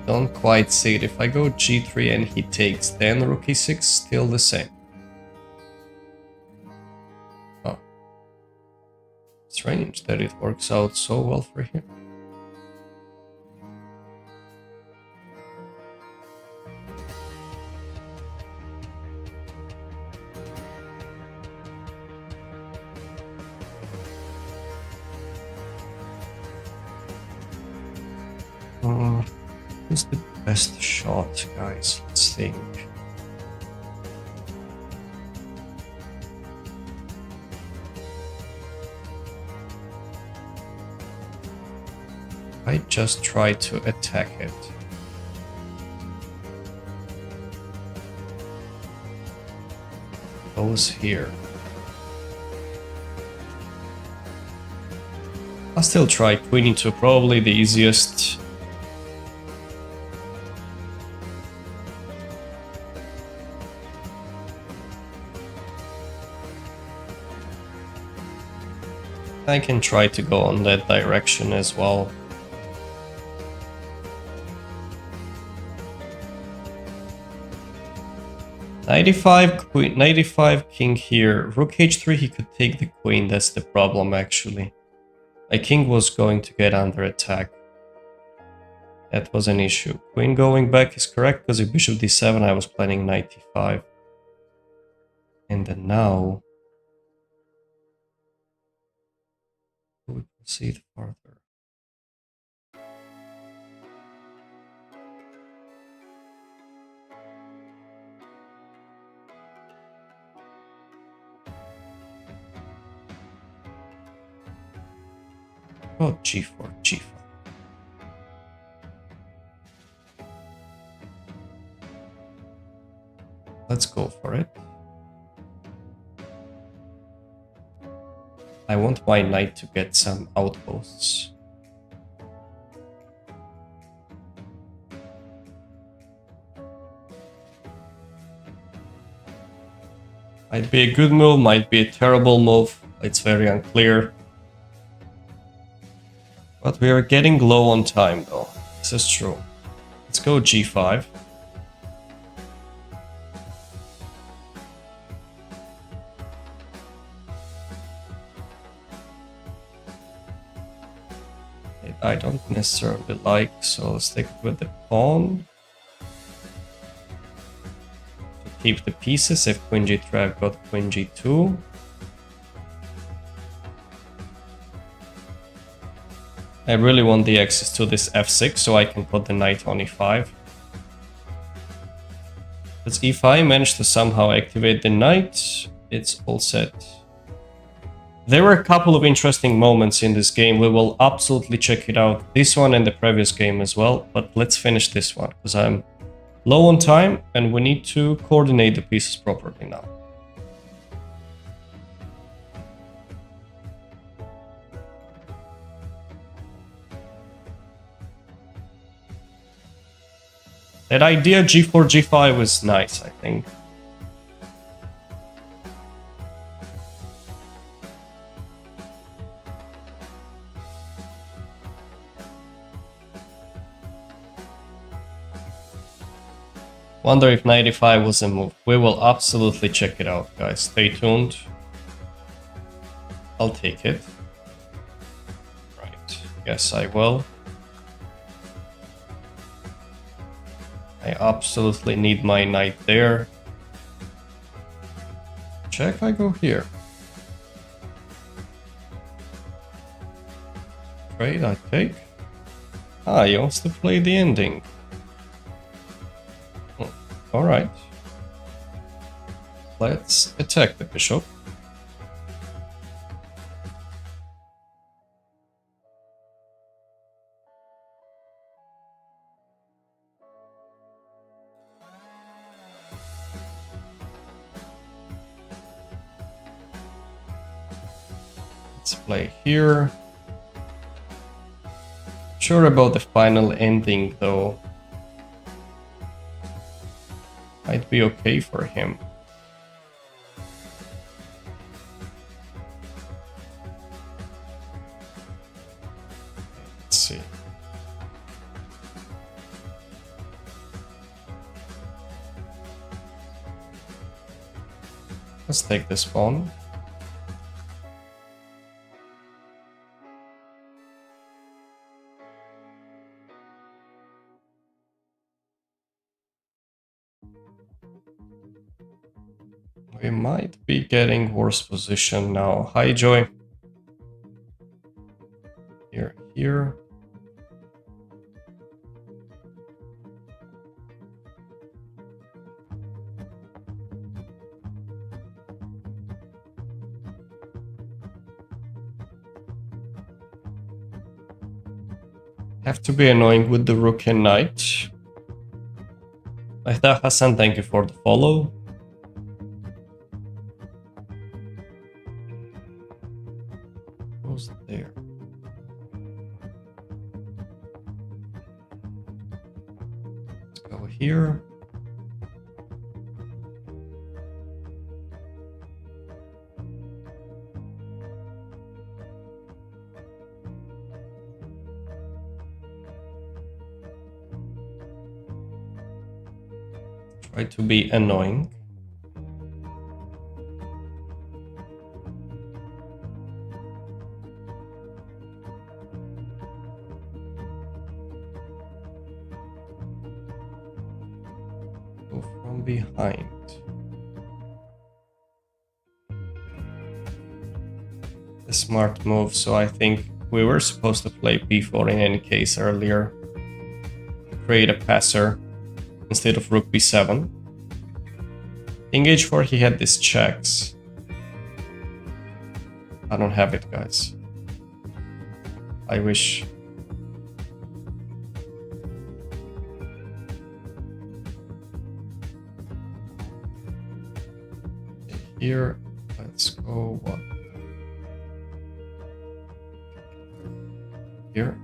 Don't quite see it. If I go g3 and he takes, then rook e6, still the same. Oh. Strange that it works out so well for him. Who's the best shot, guys? Let's think. I just try to attack it. Goes here. I'll still try queen e2, probably the easiest. I can try to go on that direction as well. Queen, 95 king here. Rook h3, he could take the queen, that's the problem actually. My king was going to get under attack. That was an issue. Queen going back is correct because if bishop d7 I was planning knight e5. And then now we proceed further. Oh, g4, g5. Let's go for it. I want my knight to get some outposts. Might be a good move, might be a terrible move. It's very unclear. But we are getting low on time though. This is true. Let's go g5. I don't necessarily like, so let's stick with the pawn. To keep the pieces, if queen g3 I've got queen g2. I really want the access to this f6 so I can put the knight on e5. But if I manage to somehow activate the knight, it's all set. There were a couple of interesting moments in this game. We will absolutely check it out. This one and the previous game as well. But let's finish this one because I'm low on time and we need to coordinate the pieces properly now. That idea g4, g5 was nice, I think. Wonder if knight e5 was a move. We will absolutely check it out, guys. Stay tuned. I'll take it. Right. Yes, I will. I absolutely need my knight there. Check, I go here. Trade, I take. Ah, he wants to play the ending. Alright. Let's attack the bishop. Let's play here. Sure about the final ending though. Might be okay for him. Let's see. Let's take this pawn. We might be getting worse position now. Hi, Joy. Here. Have to be annoying with the rook and knight. Mehta Hassan, thank you for the follow. Who's there? Let's go here. Try to be annoying. Go from behind. A smart move, so I think we were supposed to play b4 in any case earlier. To create a passer. Instead of rook b7. In h4 he had these checks. I don't have it, guys. I wish. Here, let's go what? Here.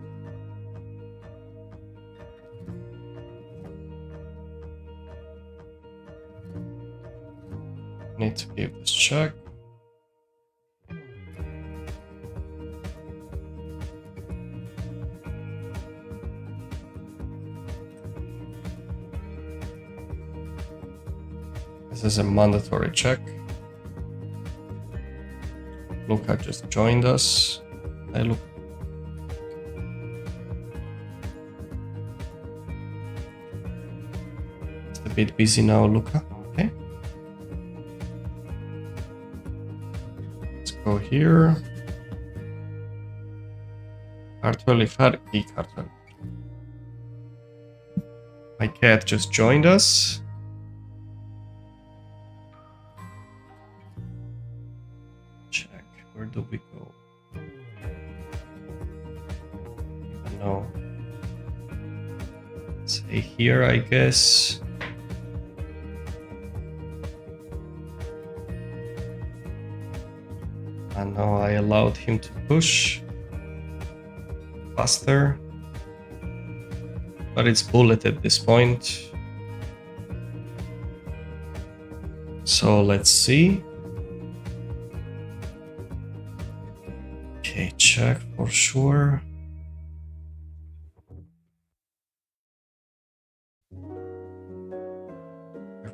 Need to give this check. This is a mandatory check. Luca just joined us. Hey, look. It's a bit busy now, Luca. Okay. Go here. My cat just joined us. Check. Where do we go? Even know. Say here, I guess. And now I allowed him to push faster, but it's bullet at this point. So let's see. Okay, check for sure.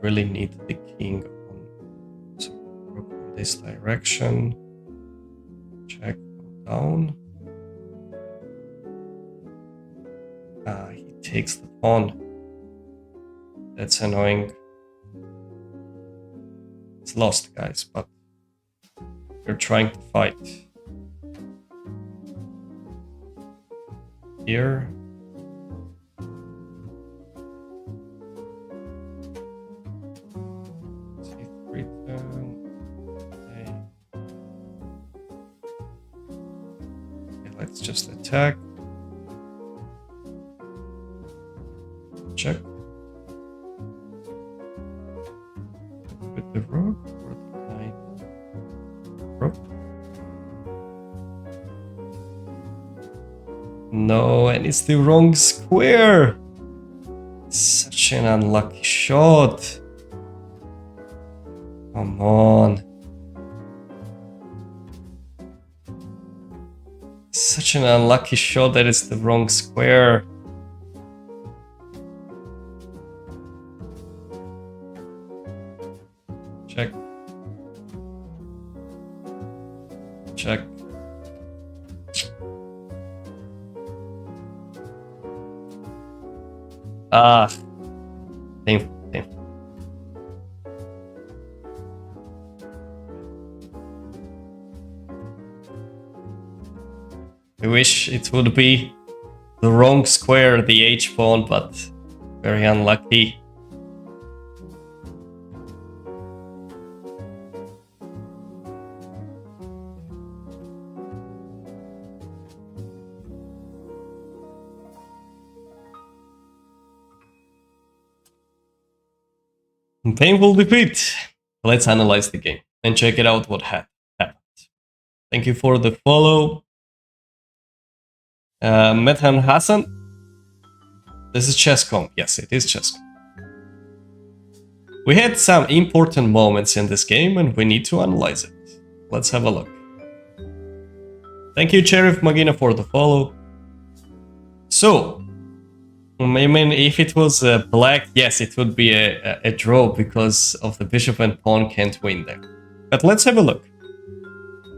really need the king on, so rook in this direction. Check down. He takes the pawn. That's annoying. It's lost, guys, but we're trying to fight. Here. C3 turn. Okay, let's just attack. Check. With the rook or the knight? Rook. No, and it's the wrong square. Such an unlucky shot. Come on. Such an unlucky shot that it's the wrong square. Check. Check. Ah, painful, painful. I wish it would be the wrong square, the H pawn, but very unlucky. Painful defeat. Let's analyze the game and check it out what happened. Thank you for the follow. Methan Hassan. This is Chess.com. Yes, it is Chess.com. We had some important moments in this game and we need to analyze it. Let's have a look. Thank you, Sheriff Magina, for the follow. So, I mean, if it was black, yes, it would be a draw because of the bishop and pawn can't win there. But let's have a look.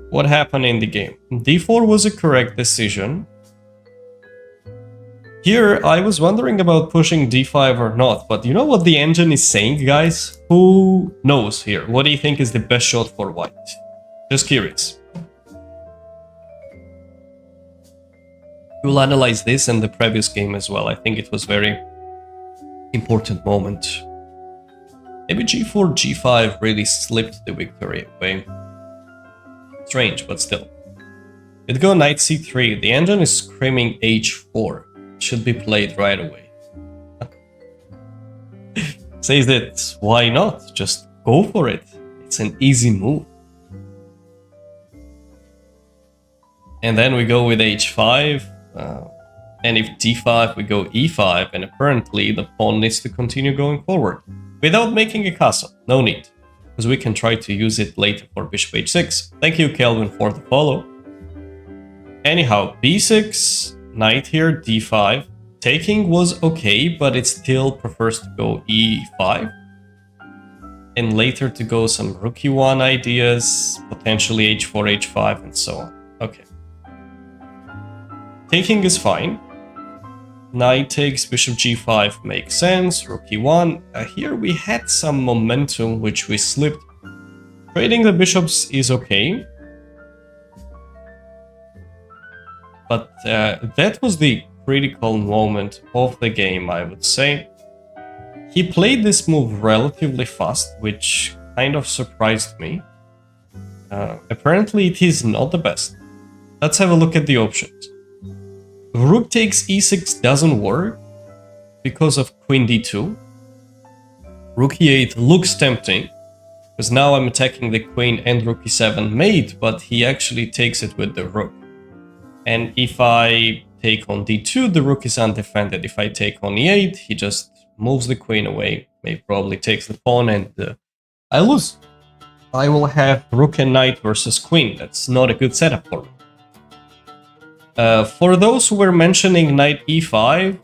What happened in the game? D4 was a correct decision. Here, I was wondering about pushing D5 or not, but you know what the engine is saying, guys? Who knows here? What do you think is the best shot for white? Just curious. We'll analyze this and the previous game as well. I think it was very important moment. Maybe G4, G5 really slipped the victory away. Strange, but still. It go Knight C3. The engine is screaming H4. It should be played right away. Says that, why not? Just go for it. It's an easy move. And then we go with H5. And if D5, we go E5, and apparently the pawn needs to continue going forward without making a castle. No need, because we can try to use it later for bishop H6. Thank you, Kelvin, for the follow. Anyhow, B6, knight here, D5. Taking was okay, but it still prefers to go E5. And later to go some rook E1 ideas, potentially H4, H5, and so on. Okay. Taking is fine. Knight takes, bishop G5 makes sense, rook E1. Here we had some momentum which we slipped. Trading the bishops is okay. But that was the critical moment of the game, I would say. He played this move relatively fast, which kind of surprised me. Apparently it is not the best. Let's have a look at the options. Rook takes e6 doesn't work because of queen d2. Rook e8 looks tempting, because now I'm attacking the queen and rook e7 mate, but he actually takes it with the rook. And if I take on d2, the rook is undefended. If I take on e8, he just moves the queen away, maybe probably takes the pawn, and I lose. I will have rook and knight versus queen. That's not a good setup for me. For those who were mentioning knight e5,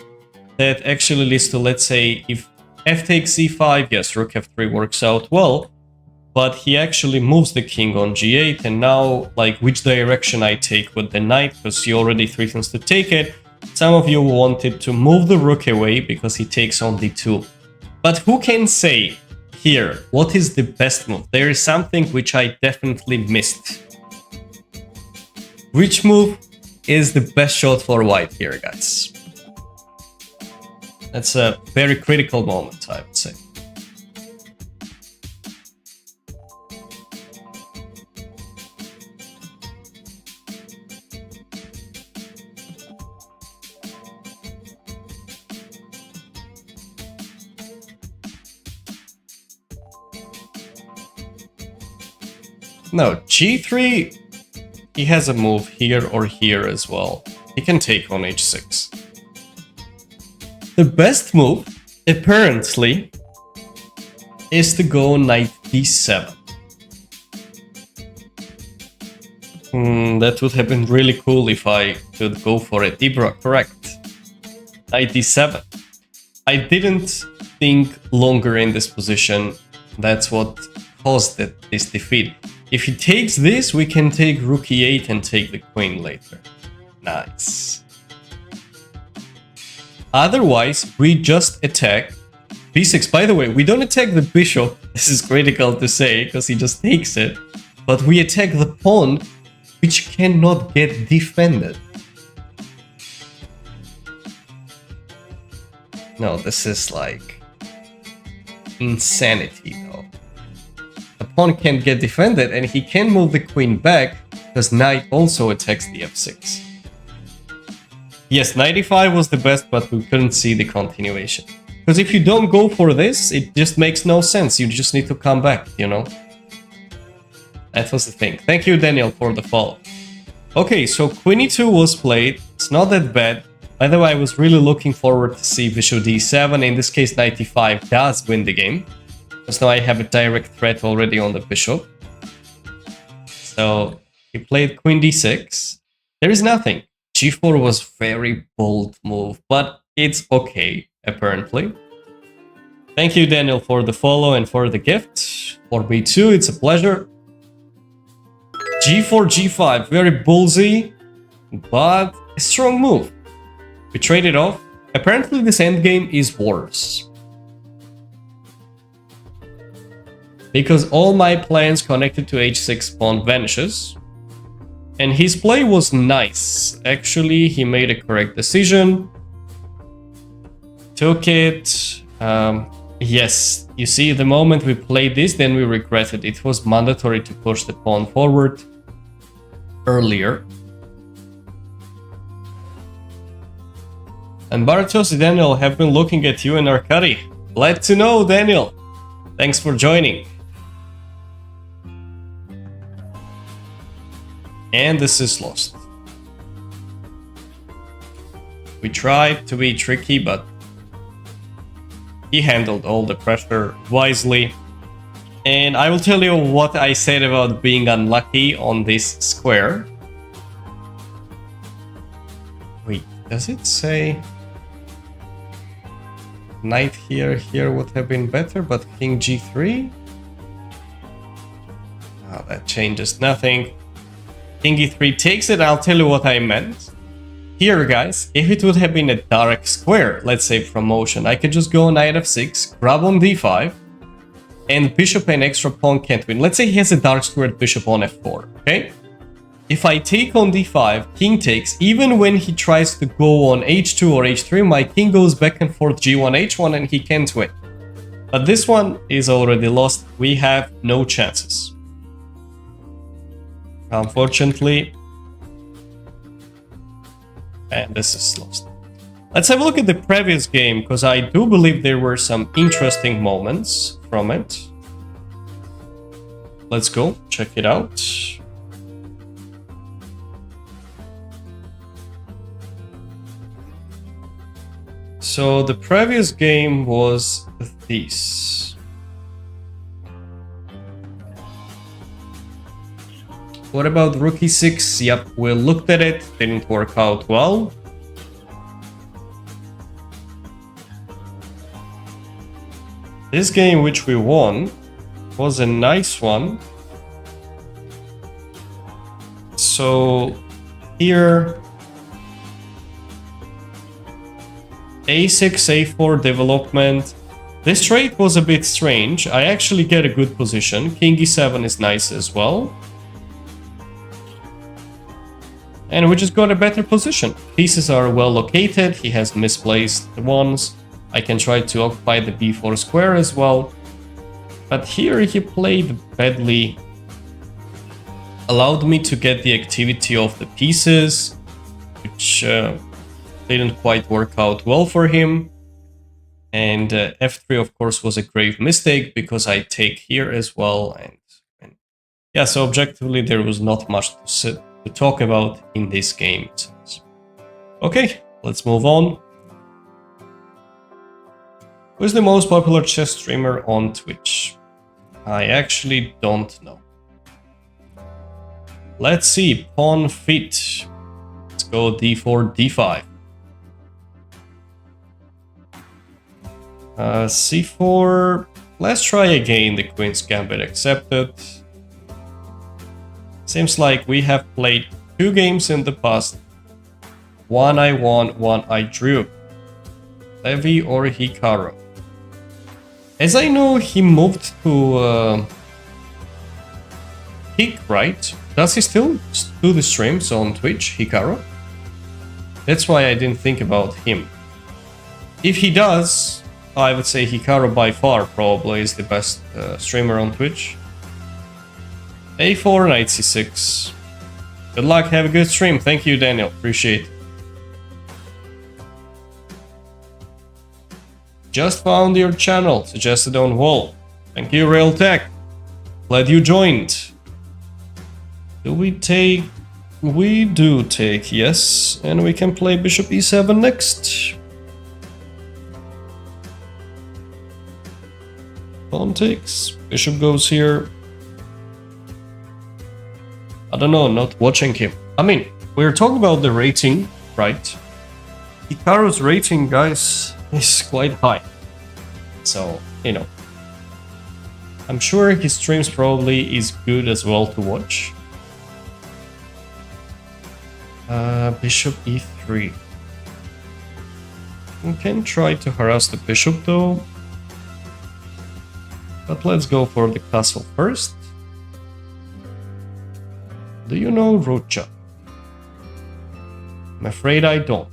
that actually leads to, let's say, if F takes c5, yes, rook f3 works out well, but he actually moves the king on g8, and now, like, which direction I take with the knight, because he already threatens to take it. Some of you wanted to move the rook away because he takes on d2. But who can say here what is the best move? There is something which I definitely missed. Which move is the best shot for white here, guys? That's a very critical moment, I would say. No, g3, he has a move here or here as well. He can take on h6. The best move, apparently, is to go knight d7. That would have been really cool if I could go for it. Ibra, correct. Knight d7. I didn't think longer in this position. That's what caused this defeat. If he takes this, we can take rook e8 and take the queen later. Nice. Otherwise, we just attack b6. By the way, we don't attack the bishop. This is critical to say, because he just takes it. But we attack the pawn, which cannot get defended. No, this is like insanity, though. The pawn can't get defended, and he can move the queen back, because knight also attacks the f6. Yes, knight e5 was the best, but we couldn't see the continuation. Because if you don't go for this, it just makes no sense. You just need to come back, you know? That was the thing. Thank you, Daniel, for the follow. Okay, so queen e2 was played. It's not that bad. By the way, I was really looking forward to see bishop d7. In this case, knight e5 does win the game. Because now I have a direct threat already on the bishop. So he played queen d6. There is nothing. g4 was very bold move, but it's okay, apparently. Thank you, Daniel, for the follow and for the gift. For b2, it's a pleasure. g4, g5, very ballsy, but a strong move. We trade it off. Apparently this endgame is worse. Because all my plans connected to h6 pawn vanishes. And his play was nice. Actually, he made a correct decision. Took it. Yes, you see, the moment we played this, then we regretted. It was mandatory to push the pawn forward earlier. And Bartosz, Daniel, have been looking at you and Arkady. Glad to know, Daniel. Thanks for joining. And this is lost. We tried to be tricky, but he handled all the pressure wisely. And I will tell you what I said about being unlucky on this square. Wait, does it say knight here would have been better, but king g3? Oh, that changes nothing. King e3 takes it. I'll tell you what I meant. Here, guys, if it would have been a dark square, let's say from motion, I could just go knight f6, grab on d5, and bishop and extra pawn can't win. Let's say he has a dark squared bishop on f4, okay? If I take on d5, king takes, even when he tries to go on h2 or h3, my king goes back and forth g1, h1, and he can't win. But this one is already lost. We have no chances. Unfortunately. And this is lost. Let's have a look at the previous game, because I do believe there were some interesting moments from it. Let's go, check it out. So the previous game was this. What about rook e6? Yep, we looked at it, didn't work out well. This game which we won was a nice one. So here a6, a4 development. This trade was a bit strange. I actually get a good position. King e7 is nice as well. And we just got a better position. Pieces are well located. He has misplaced ones. I can try to occupy the b4 square as well. But here he played badly. Allowed me to get the activity of the pieces, which didn't quite work out well for him. And f3, of course, was a grave mistake because I take here as well. And yeah, so objectively, there was not much to talk about in this game. Okay, let's move on. Who is the most popular chess streamer on Twitch? I actually don't know. Let's see, pawn fit. Let's go d4, d5. c4. Let's try again the Queen's Gambit accepted. Seems like we have played 2 games in the past. One I won, one I drew. Levy or Hikaru. As I know, he moved to Hik, right? Does he still do the streams on Twitch, Hikaru? That's why I didn't think about him. If he does, I would say Hikaru by far probably is the best streamer on Twitch. a4, knight c6. Good luck, have a good stream. Thank you, Daniel. Appreciate it. Just found your channel, suggested on wall. Thank you, Realtek. Glad you joined. Do we take? We do take, yes. And we can play bishop e7 next. Pawn takes. Bishop goes here. I don't know, not watching him. I mean, we're talking about the rating, right? Hikaru's rating, guys, is quite high. So, you know. I'm sure his streams probably is good as well to watch. Bishop e3. We can try to harass the bishop though. But let's go for the castle first. Do you know Rocha? I'm afraid I don't.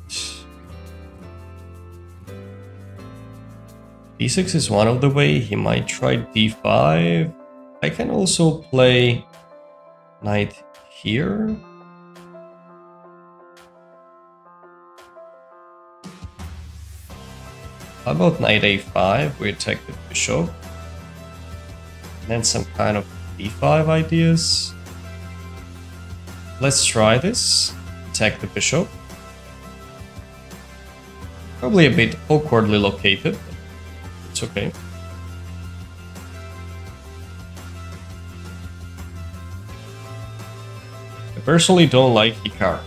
b6 is one of the way. He might try d5. I can also play knight here. How about knight a5? We attack the bishop. And then some kind of d5 ideas. Let's try this. Attack the bishop. Probably a bit awkwardly located, but it's okay. I personally don't like Hikaru.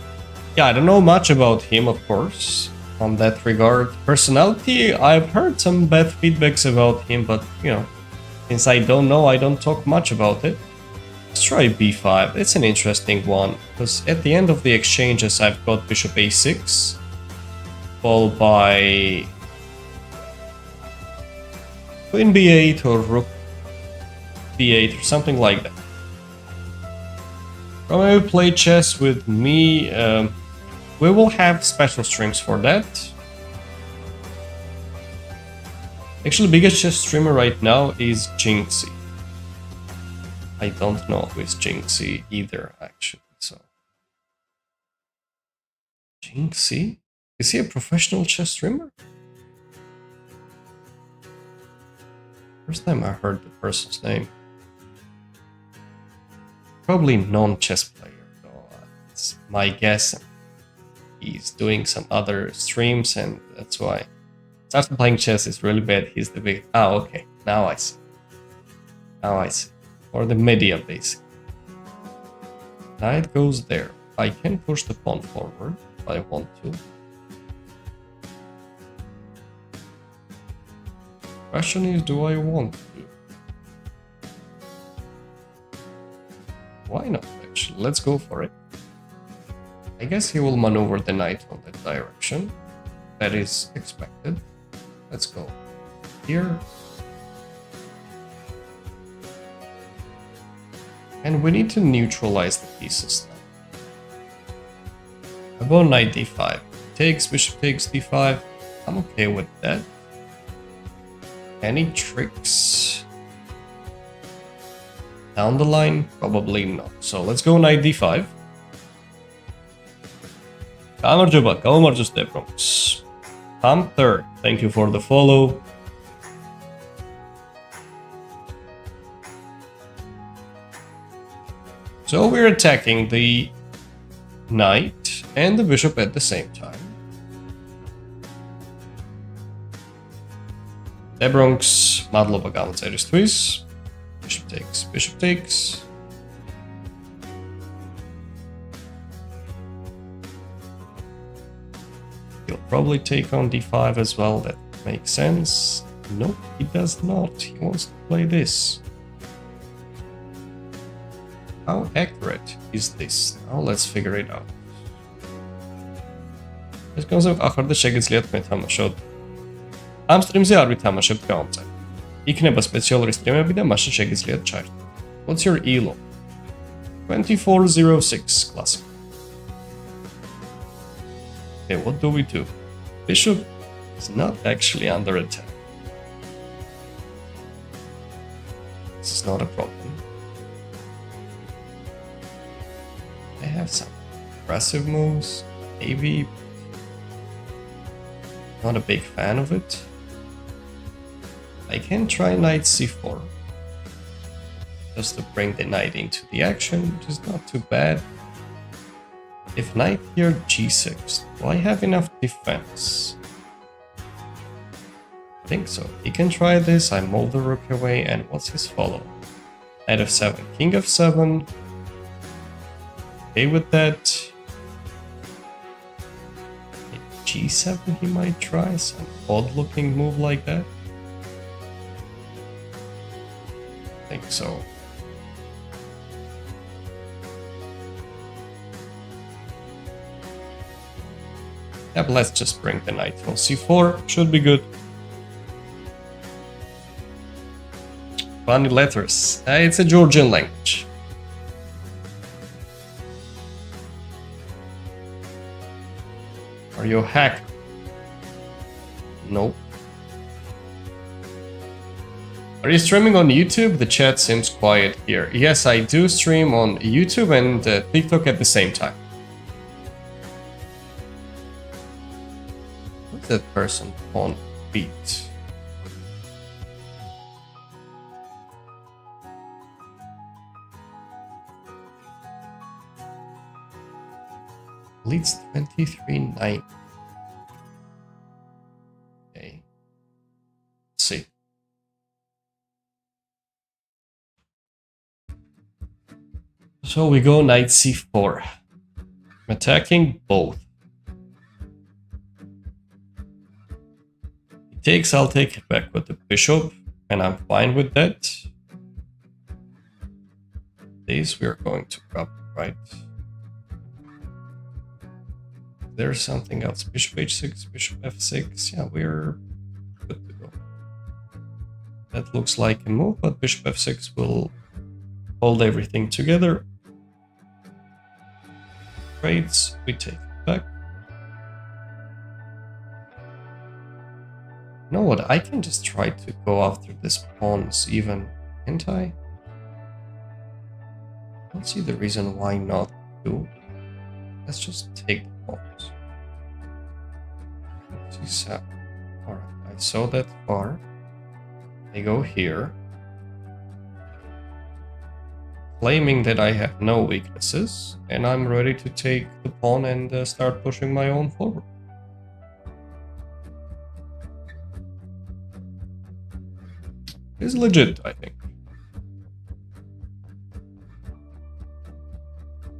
Yeah, I don't know much about him, of course, on that regard. Personality, I've heard some bad feedbacks about him, but, you know, since I don't know, I don't talk much about it. Let's try b5. It's an interesting one, because at the end of the exchanges I've got bishop a6, followed by queen b8 or rook b8 or something like that. When we play chess with me, we will have special streams for that. Actually, biggest chess streamer right now is Jinxie. I don't know who is Jinxie either, actually. So, Jinxie? Is he a professional chess streamer? First time I heard the person's name. Probably non-chess player, though. It's my guess. He's doing some other streams, and that's why. After playing chess is really bad. He's the big. Ah, okay. Now I see. Now I see. Or the media, basically. Knight goes there. I can push the pawn forward if I want to. Question is, do I want to? Why not, actually? Let's go for it. I guess he will maneuver the knight on that direction. That is expected. Let's go here. And we need to neutralize the pieces now. About knight d5. Takes, bishop takes d5. I'm okay with that. Any tricks? Down the line? Probably not. So let's go knight d5. Kamarjaba, just the Bronx. Tom third, thank you for the follow. So we're attacking the knight and the bishop at the same time. Debronx, Madlova Galanceris Twist. Bishop takes, bishop takes. He'll probably take on d5 as well, that makes sense. Nope, he does not. He wants to play this. How accurate is this? Now let's figure it out. ეს კონსეპტ ახარდა შეგიძლიათ მეთამაშოთ. ამ სტრიმზე არ ვითამაშებთ გამომწვევ. იქნება სპეციალური სტრიმები და მაშინ შეგიძლიათ ჩაერთო. What's your elo? 2406 classic. Okay, what do we do? Bishop is not actually under attack. This is not a problem. I have some aggressive moves, maybe. Not a big fan of it. I can try knight c4. Just to bring the knight into the action, which is not too bad. If knight here g6, do I have enough defense? I think so. He can try this, I move the rook away, and what's his follow? Knight f7, king f7. Okay with that. G7 he might try some odd looking move like that. I think so. Yeah, but let's just bring the knight on c4, should be good. Funny letters. It's a Georgian language. Are you a hacker? Nope. Are you streaming on YouTube? The chat seems quiet here. Yes, I do stream on YouTube and TikTok at the same time. What's that person on beat? Leads 23-9. Okay. Let's see. So we go knight c4. I'm attacking both. He takes, I'll take it back with the bishop, and I'm fine with that. This we're going to grab, right? There's something else. Bishop h6, bishop f6. Yeah, we're good to go. That looks like a move, but bishop f6 will hold everything together. Trades, we take it back. You know what? I can just try to go after this pawns even, can't I? I don't see the reason why not to. Let's just take the pawns. Alright, I saw that far. I go here. Claiming that I have no weaknesses, and I'm ready to take the pawn and start pushing my own forward. It's legit, I think.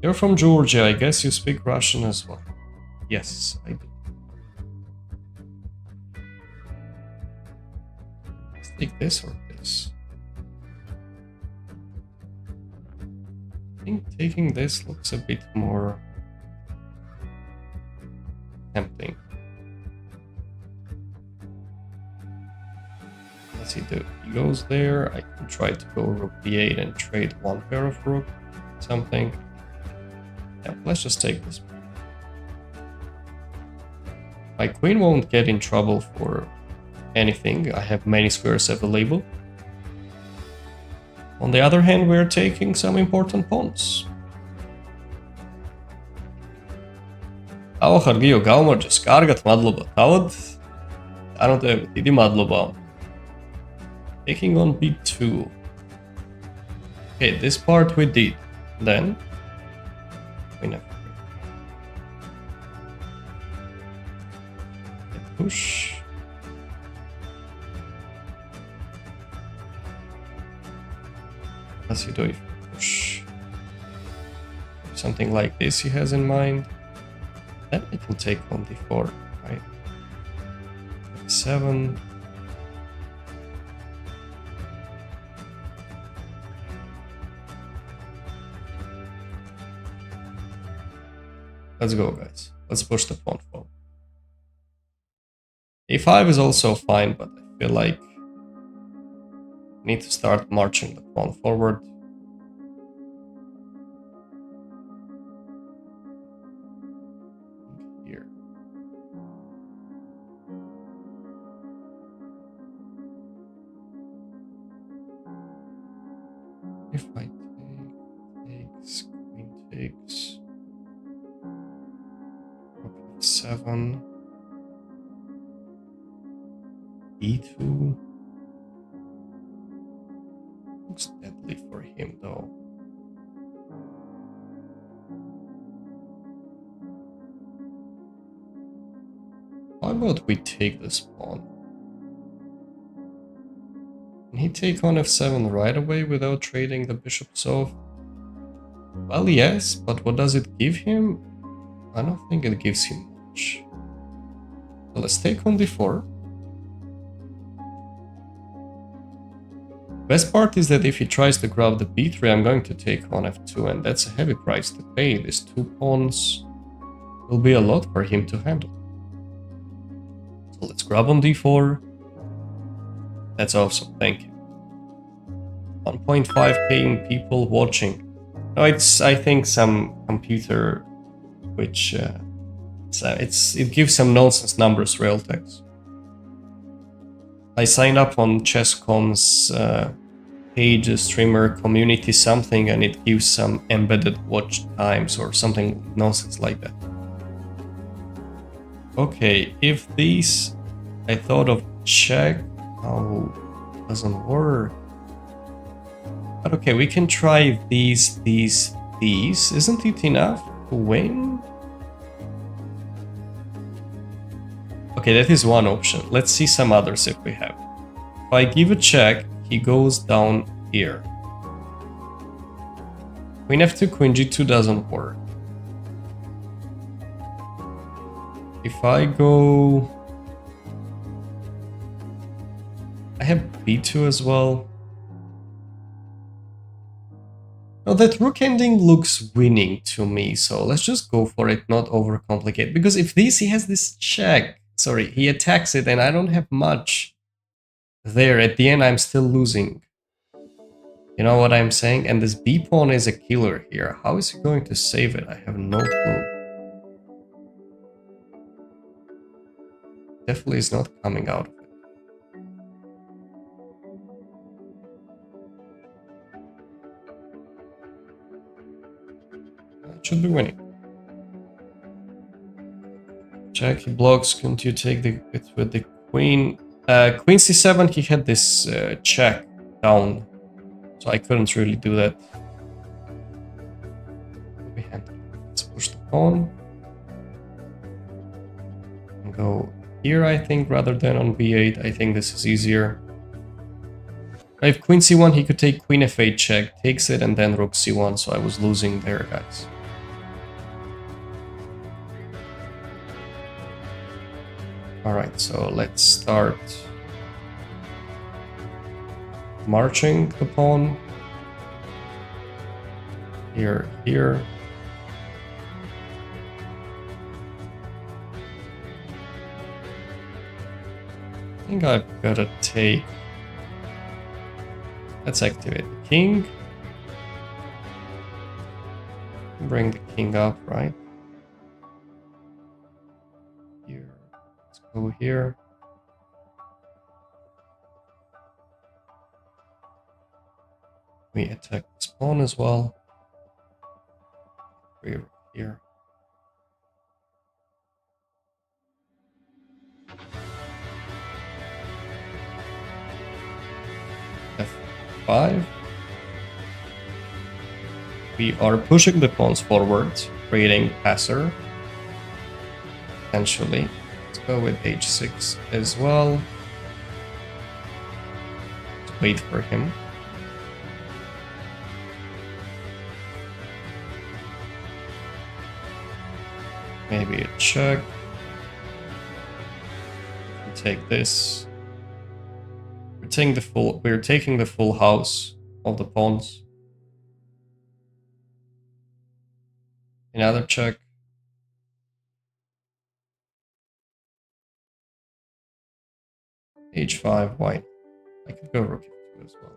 You're from Georgia, I guess you speak Russian as well. Yes, I do. take this or this. I think taking this looks a bit more tempting. Let's see, he goes there. I can try to go rook b8 and trade one pair of rook, something. Yeah, let's just take this. My queen won't get in trouble for anything. I have many squares available. On the other hand, we're taking some important pawns. Auhargio Galmarģis kārgat madluba. Tavad Anotēvi tidi madluba. Taking on b2. Okay, this part we did. Then queen f3. Push. As you do if you push something like this he has in mind, then I can take on d4, right? 7. Let's go, guys. Let's push the pawn forward. a5 is also fine, but I feel like I need to start marching the pawn forward. Here. If I takes, queen takes, rook f7, e2. Looks deadly for him though. How about we take this pawn? Can he take on f7 right away without trading the bishops off? Well, yes, but what does it give him? I don't think it gives him much. So let's take on d4. Best part is that if he tries to grab the b3, I'm going to take on f2, and that's a heavy price to pay. These 2 pawns will be a lot for him to handle. So let's grab on d4. That's awesome, thank you. 1.5k people watching. No, it's, I think, some computer which it gives some nonsense numbers, Realtex. I signed up on Chess.com's page, streamer community something, and it gives some embedded watch times or something nonsense like that. Okay, if these, I thought of check. Oh, doesn't work. But okay, we can try these. Isn't it enough to win? Okay, that is one option. Let's see some others if we have. If I give a check, he goes down here. Queen f2, queen g2 doesn't work. If I go... I have b2 as well. No, that rook ending looks winning to me, so let's just go for it, not overcomplicate. Because if this, he has this check. Sorry, he attacks it and I don't have much there. At the end, I'm still losing. You know what I'm saying? And this b pawn is a killer here. How is he going to save it? I have no clue. Definitely is not coming out of it. That should be winning. Check, he blocks. Couldn't you take it with the queen? Queen c7, he had this check down, so I couldn't really do that. Let's push the pawn. And go here, I think, rather than on b8. I think this is easier. If queen c1, he could take queen f8 check, takes it, and then rook c1, so I was losing there, guys. Alright, so let's start marching the pawn. Here, here. I think I've got to take... Let's activate the king. Bring the king up, right? Here. Let's go here. We attack this pawn as well. We're here. F5. We are pushing the pawns forward, creating passer. Potentially. Let's go with h6 as well. Let's wait for him. Maybe a check. We'll take this. We're taking the full house of the pawns. Another check. H5, white. I could go rook f2 as well.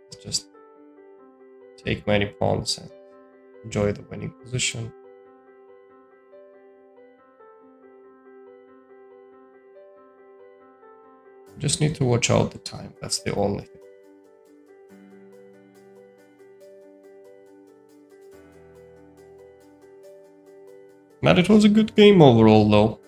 Let's just take many pawns and enjoy the winning position. Just need to watch out the time, that's the only thing. But it was a good game overall though.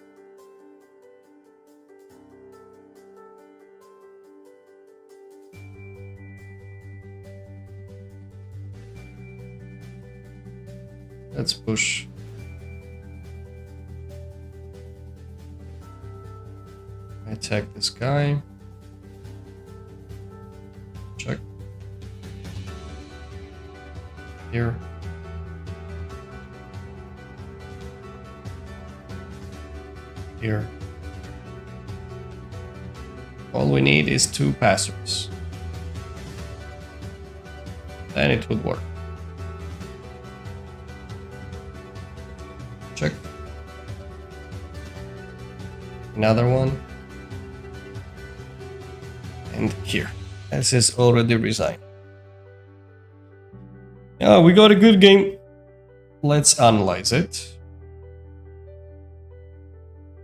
Let's push. Attack this guy. Check. Here. Here. All we need is 2 passers. Then it would work. Check. Another one. And here. This is already resigned. Yeah, we got a good game. Let's analyze it.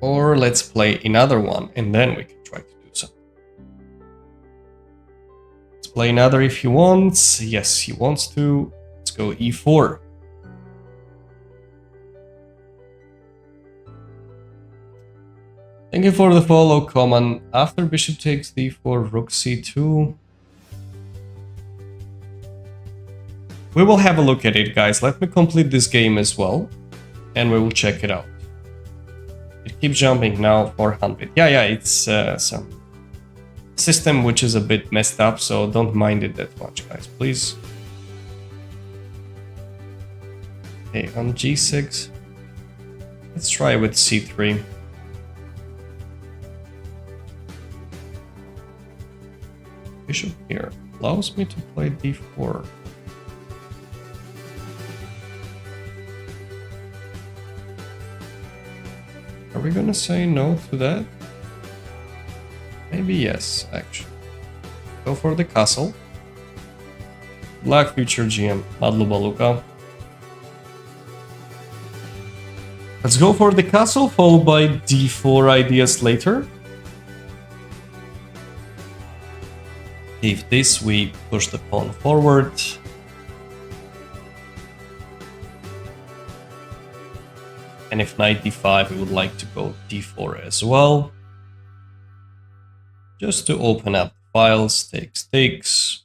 Or let's play another one and then we can try to do something. Let's play another if he wants. Yes, he wants to. Let's go e4. Thank you for the follow, Common. After bishop takes d4, rook c2. We will have a look at it, guys. Let me complete this game as well, and we will check it out. It keeps jumping now 400. Yeah, it's some system which is a bit messed up, so don't mind it that much, guys, please. Okay, on g6. Let's try with c3. Bishop here allows me to play d4. Are we gonna say no to that? Maybe yes, actually. Go for the castle. Black Future GM, Madlu Baluka. Let's go for the castle, followed by d4 ideas later. If this, we push the pawn forward. And if knight d5, we would like to go d4 as well. Just to open up files, takes.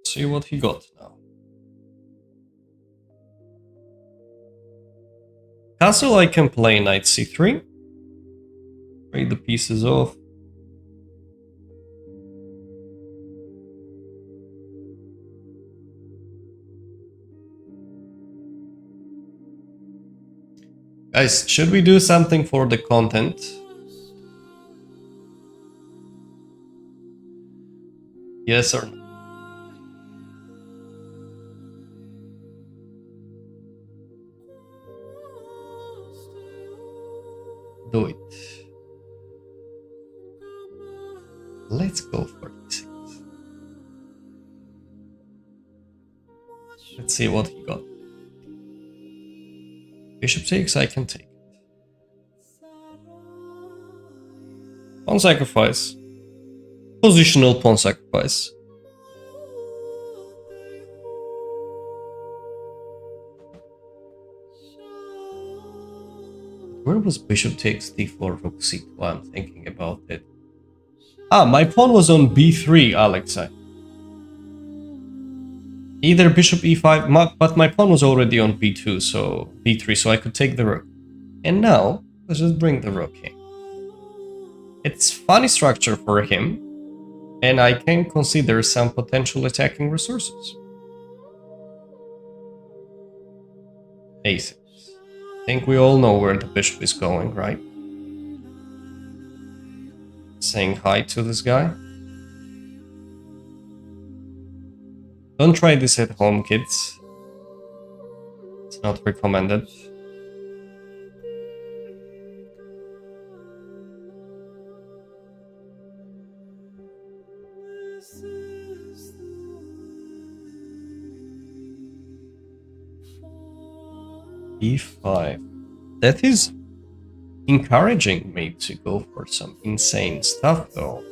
See what he got now. Castle, I can play knight c3. Trade the pieces off. Guys, should we do something for the content? Yes or no? Do it. Let's go for e6. Let's see what he got. Bishop takes, I can take it. Pawn sacrifice. Positional pawn sacrifice. Where was bishop takes d4, rook c2? I'm thinking about it. Ah, my pawn was on b3, Alexei. Either bishop e5, but my pawn was already on b2, so b3, so I could take the rook. And now, let's just bring the rook in. It's funny structure for him, and I can consider some potential attacking resources. a6. I think we all know where the bishop is going, right? Saying hi to this guy. Don't try this at home, kids. It's not recommended. e5. That is encouraging me to go for some insane stuff, though.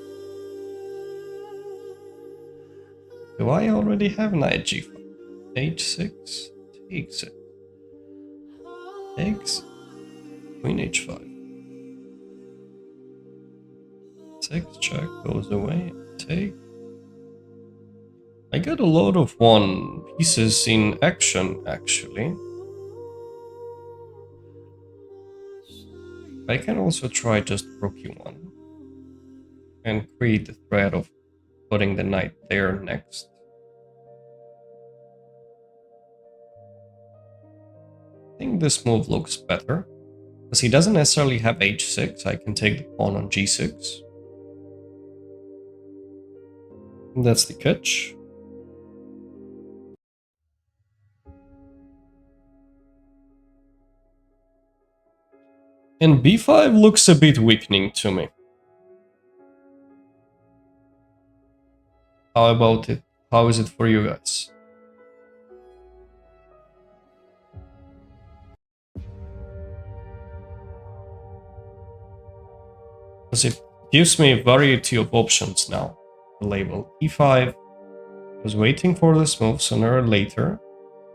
Do I already have knight g5? h6 takes it. Takes. Queen h5. 6 check goes away. Take. I got a lot of one pieces in action, actually. I can also try just rook e1 and create the threat of putting the knight there next. I think this move looks better, because he doesn't necessarily have h6. I can take the pawn on g6. And that's the catch. And b5 looks a bit weakening to me. How about it? How is it for you guys? Because it gives me a variety of options now. The label e5. I was waiting for this move sooner or later.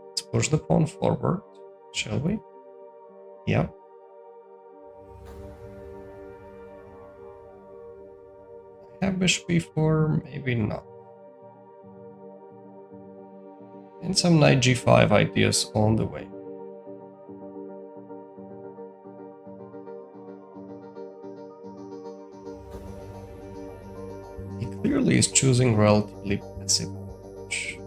Let's push the pawn forward, shall we? Yep. Have bishop e4, maybe not. And some knight g5 ideas on the way. He clearly is choosing relatively passive approach.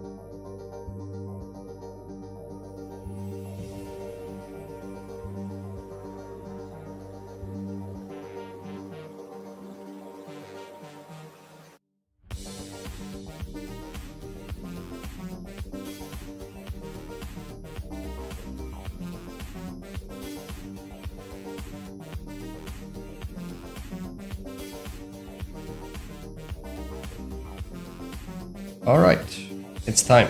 Alright, it's time.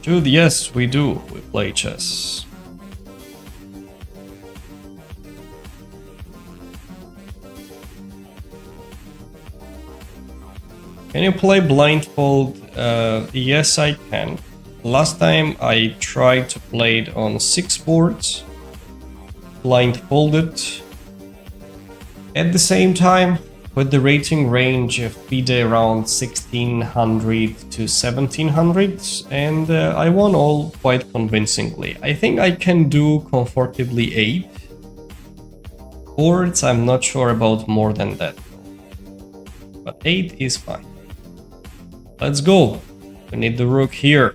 Dude, yes, we do. We play chess. Can you play blindfold? Yes, I can. Last time I tried to play it on 6 boards, blindfolded. At the same time, with the rating range of FIDE around 1600 to 1700, and I won all quite convincingly. I think I can do comfortably 8 boards. I'm not sure about more than that, but 8 is fine. Let's go. We need the rook here.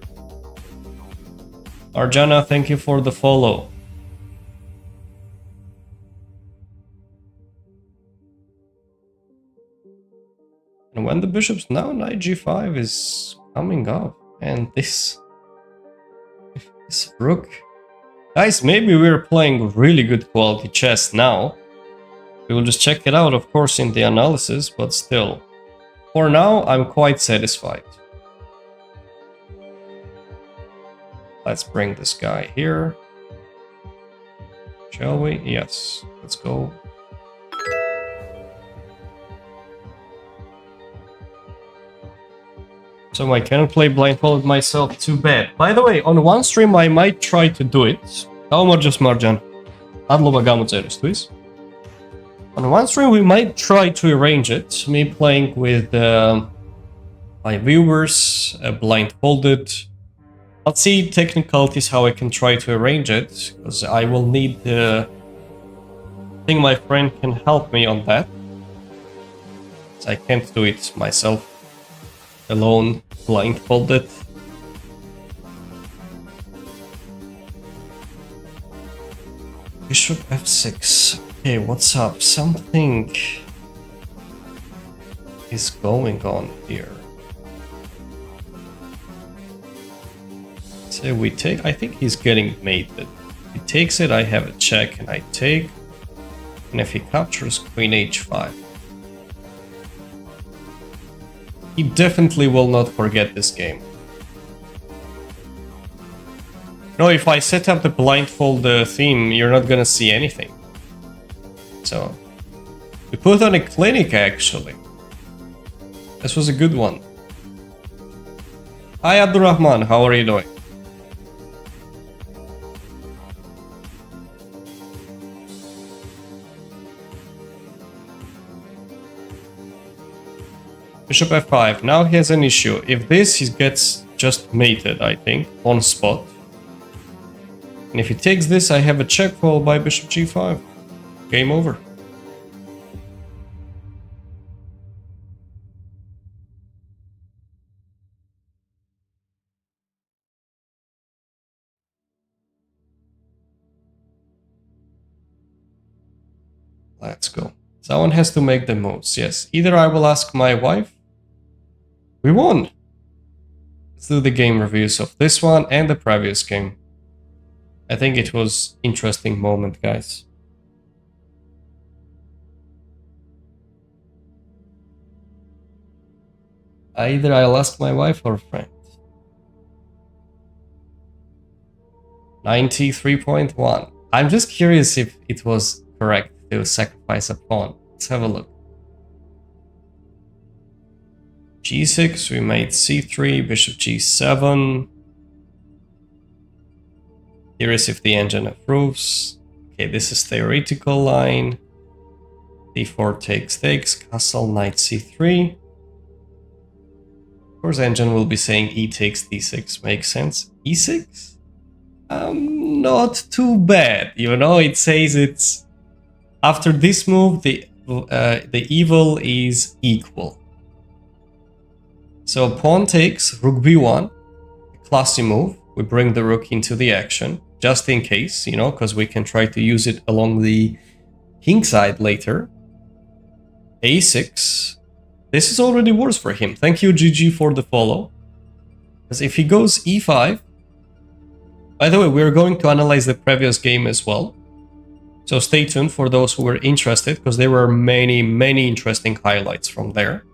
Arjana, thank you for the follow. And when the bishop's now knight g5 is coming up, and this rook. Guys, maybe we're playing really good quality chess now. We will just check it out, of course, in the analysis, but still. For now, I'm quite satisfied. Let's bring this guy here. Shall we? Yes, let's go. So I cannot play blindfolded myself, too bad. By the way, on one stream I might try to do it. How much just Marjan? On one stream we might try to arrange it. Me playing with my viewers, blindfolded. Let's see technicalities how I can try to arrange it, because I will need I think my friend can help me on that. I can't do it myself. Alone, blindfolded. Bishop f6. Okay, what's up? Something is going on here. So we take, I think he's getting mated. If he takes it, I have a check and I take. And if he captures queen h5. He definitely will not forget this game. No, if I set up the blindfold theme, you're not gonna see anything. So, we put on a clinic actually. This was a good one. Hi Abdurrahman, how are you doing? Bishop f5. Now he has an issue. If this, he gets just mated, I think, on spot. And if he takes this, I have a check followed by bishop g5. Game over. Let's go. Someone has to make the moves, yes. Either I will ask my wife. We won! Let's do the game reviews of this one and the previous game. I think it was an interesting moment, guys. Either I'll ask my wife or a friend. 93.1. I'm just curious if it was correct to sacrifice a pawn. Let's have a look. g6, we made c3, bishop g7. Curious if the engine approves. Okay, this is theoretical line. d4 takes, castle, knight c3. Of course, engine will be saying e takes d6, makes sense. e6? Not too bad, you know, it says it's... After this move, the evil is equal. So pawn takes, rook b1, classy move. We bring the rook into the action, just in case, you know, because we can try to use it along the king side later. a6. This is already worse for him. Thank you, GG, for the follow. Because if he goes e5... By the way, we're going to analyze the previous game as well. So stay tuned for those who were interested, because there were many, many interesting highlights from there.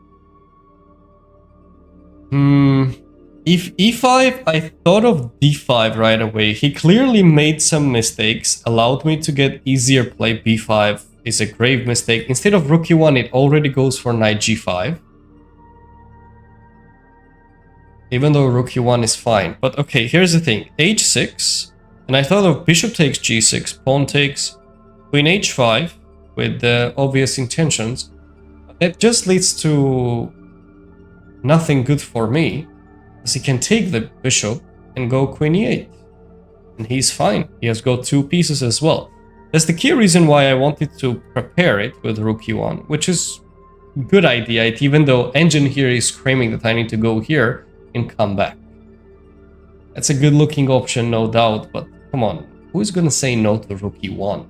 If e5, I thought of d5 right away. He clearly made some mistakes, allowed me to get easier play. b5 is a grave mistake. Instead of rook e1, it already goes for knight g5. Even though rook e1 is fine. But okay, here's the thing. h6, and I thought of bishop takes g6, pawn takes, queen h5 with the obvious intentions. It just leads to nothing good for me, because he can take the bishop and go queen e8. And he's fine. He has got two pieces as well. That's the key reason why I wanted to prepare it with rook e1, which is a good idea, even though engine here is screaming that I need to go here and come back. That's a good looking option, no doubt, but come on, who is gonna say no to rook e1?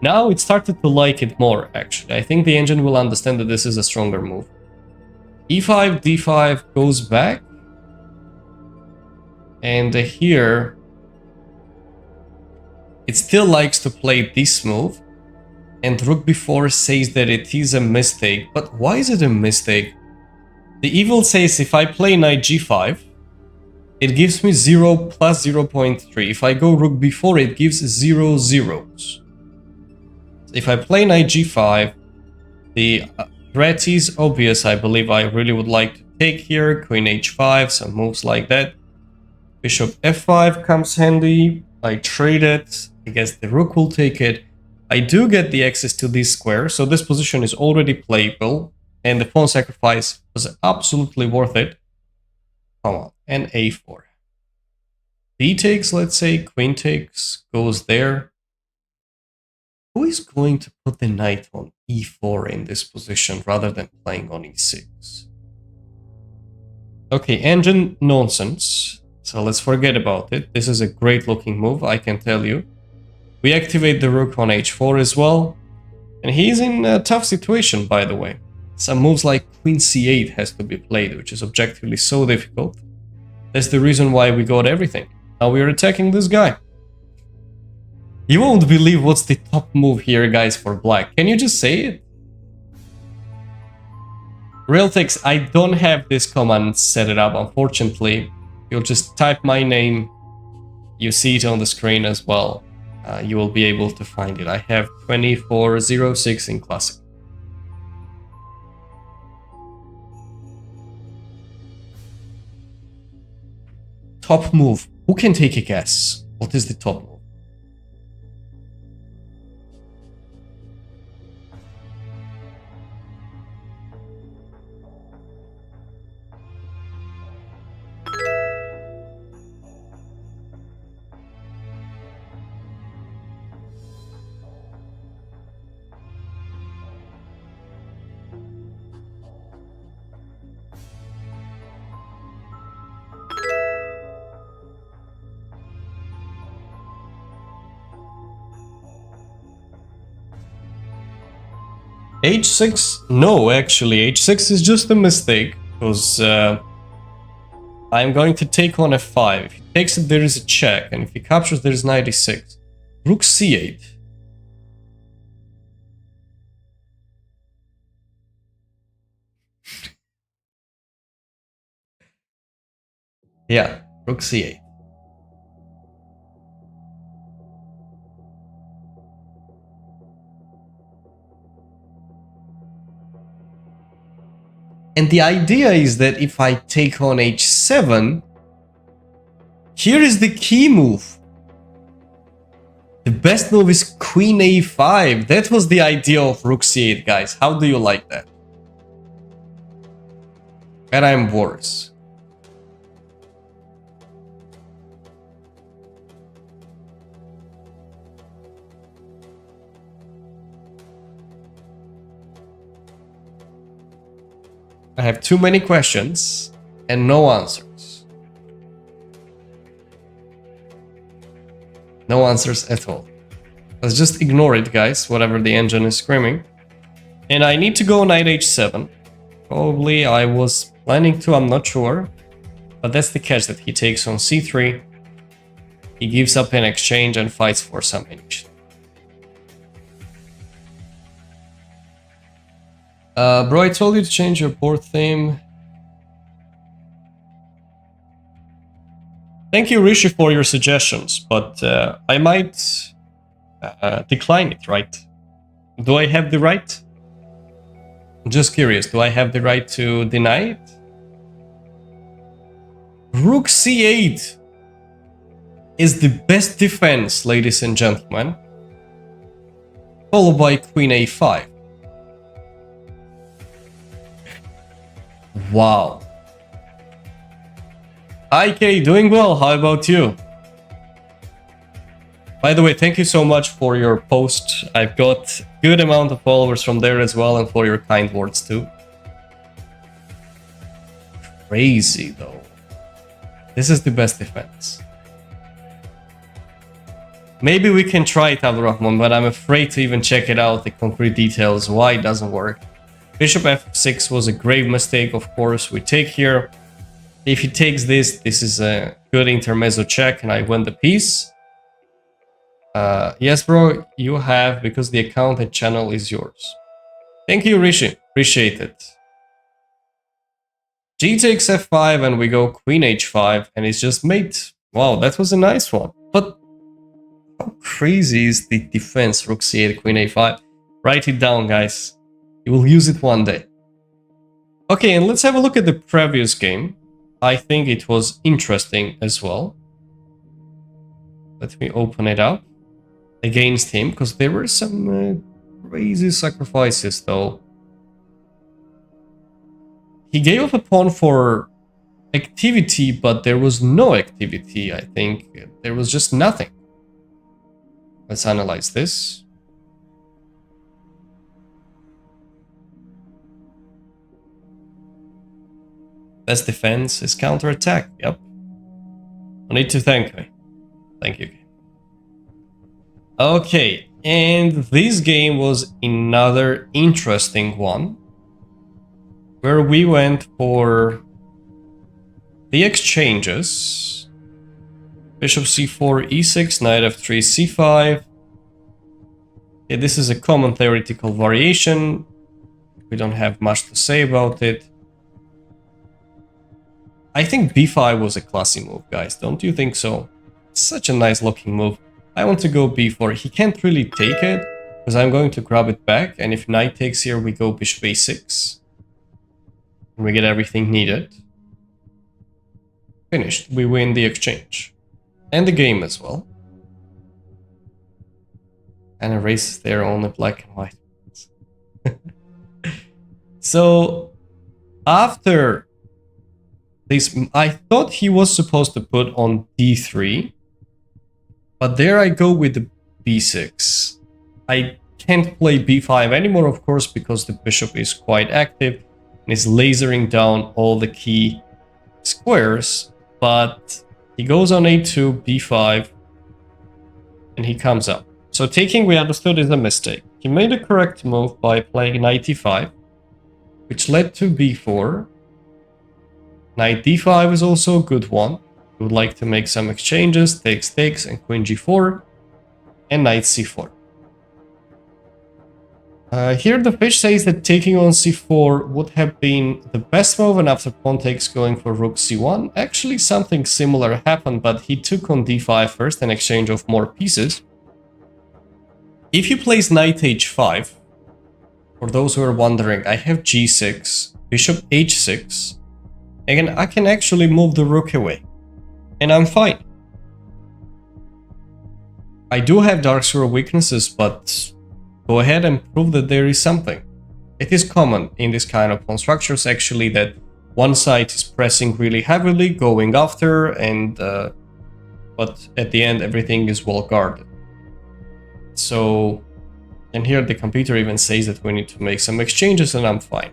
Now it started to like it more, actually. I think the engine will understand that this is a stronger move. e5, d5 goes back. And here, it still likes to play this move. And rook b4 says that it is a mistake. But why is it a mistake? The evil says if I play knight g5, it gives me 0 plus 0.3. If I go rook b4, it gives 0 zeros. If I play knight g5, the threat is obvious. I believe I really would like to take here. Queen h5, some moves like that. Bishop f5 comes handy. I trade it. I guess the rook will take it. I do get the access to this square, so this position is already playable. And the pawn sacrifice was absolutely worth it. Come on, and a4. B takes, let's say, queen takes, goes there. Who is going to put the knight on e4 in this position rather than playing on e6? Okay, engine nonsense. So let's forget about it. This is a great looking move, I can tell you. We activate the rook on h4 as well. And he's in a tough situation, by the way. Some moves like queen c8 has to be played, which is objectively so difficult. That's the reason why we got everything. Now we're attacking this guy. You won't believe what's the top move here, guys, for black. Can you just say it? Realtix, I don't have this command set it up, unfortunately. You'll just type my name. You see it on the screen as well. You will be able to find it. I have 2406 in Classic. Top move. Who can take a guess? What is the top move? h6? No, actually, h6 is just a mistake, because I'm going to take on f5. If he takes it, there is a check, and if he captures, there is knight e6. Rook c8. Yeah, rook c8. And the idea is that if I take on h7, here is the key move. The best move is queen a5. That was the idea of rook c8, guys. How do you like that? And I'm worse. I have too many questions and no answers. No answers at all. Let's just ignore it, guys, whatever the engine is screaming. And I need to go knight h7. Probably I was planning to, I'm not sure. But that's the catch, that he takes on c3. He gives up in exchange and fights for some initiative. Bro, I told you to change your board theme. Thank you, Rishi, for your suggestions, but I might decline it, right? Do I have the right? I'm just curious, do I have the right to deny it? Rook c8 is the best defense, ladies and gentlemen. Followed by queen a5. Wow. IK, doing well. How about you? By the way, thank you so much for your post. I've got a good amount of followers from there as well, and for your kind words too. Crazy though. This is the best defense. Maybe we can try it, Abdurrahman, but I'm afraid to even check it out, the concrete details, why it doesn't work. Bishop f6 was a grave mistake, of course, we take here. If he takes this, this is a good intermezzo check and I win the piece. Yes, bro, you have, because the account and channel is yours. Thank you, Rishi. Appreciate it. G takes f5 and we go queen h5 and it's just mate. Wow, that was a nice one. But how crazy is the defense rook c8, queen a5? Write it down, guys. You will use it one day. Okay, and let's have a look at the previous game. I think it was interesting as well. Let me open it up against him, because there were some crazy sacrifices though. He gave up a pawn for activity, but there was no activity, I think. There was just nothing. Let's analyze this. Best defense is counterattack. Yep. No need to thank me. Thank you. Okay, and this game was another interesting one, where we went for the exchanges. Bishop c4, e6, knight f3, c5. Okay, this is a common theoretical variation. We don't have much to say about it. I think b5 was a classy move, guys. Don't you think so? Such a nice looking move. I want to go b4. He can't really take it, because I'm going to grab it back. And if knight takes here, we go bishop a6. And we get everything needed. Finished. We win the exchange. And the game as well. And erase their only black and white. So, after this, I thought he was supposed to put on d3. But there I go with the b6. I can't play b5 anymore, of course, because the bishop is quite active and is lasering down all the key squares. But he goes on a2, b5, and he comes up. So taking, we understood, is a mistake. He made a correct move by playing knight e5, which led to b4. Knight d5 is also a good one. We would like to make some exchanges, takes, and queen g4, and knight c4. Here the fish says that taking on c4 would have been the best move, and after pawn takes, going for rook c1. Actually, something similar happened, but he took on d5 first, an exchange of more pieces. If he plays knight h5, for those who are wondering, I have g6, bishop h6. Again, I can actually move the rook away. And I'm fine. I do have dark square weaknesses, but go ahead and prove that there is something. It is common in this kind of pawn structures, actually, that one side is pressing really heavily, going after, and but at the end everything is well guarded. So, and here the computer even says that we need to make some exchanges, and I'm fine.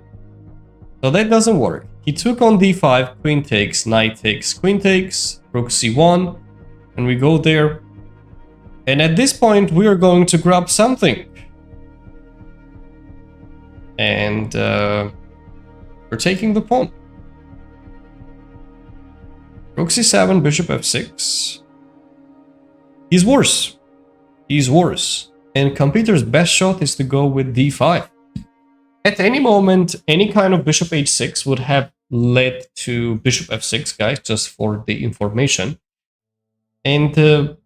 So that doesn't work. He took on d5, queen takes, knight takes, queen takes, rook c1, and we go there. And at this point, we are going to grab something. And we're taking the pawn. Rook c7, bishop f6. He's worse. He's worse. And computer's best shot is to go with d5. At any moment, any kind of bishop h6 would have led to bishop f6, guys, just for the information. And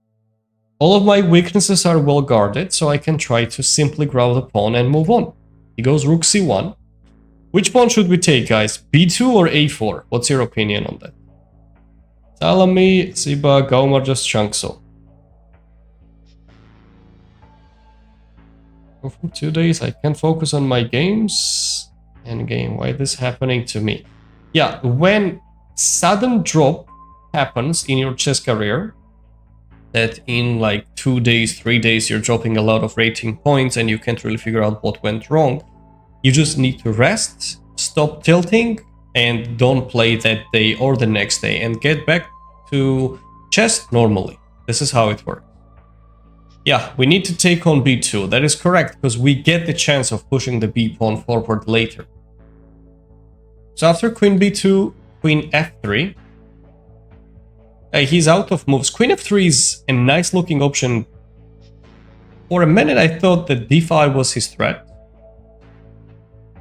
all of my weaknesses are well guarded, so I can try to simply grab the pawn and move on. He goes rook c1. Which pawn should we take, guys? b2 or a4? What's your opinion on that? Salami, Ziba, Gaumar, just Chankso. For 2 days, I can focus on my games. Endgame, why is this happening to me? Yeah, when sudden drop happens in your chess career, that in like 2 days, 3 days, you're dropping a lot of rating points and you can't really figure out what went wrong, you just need to rest, stop tilting, and don't play that day or the next day, and get back to chess normally. This is how it works. Yeah, we need to take on b2. That is correct, because we get the chance of pushing the b pawn forward later. So after queen b2, queen f3. He's out of moves. Queen f3 is a nice looking option. For a minute I thought that d5 was his threat.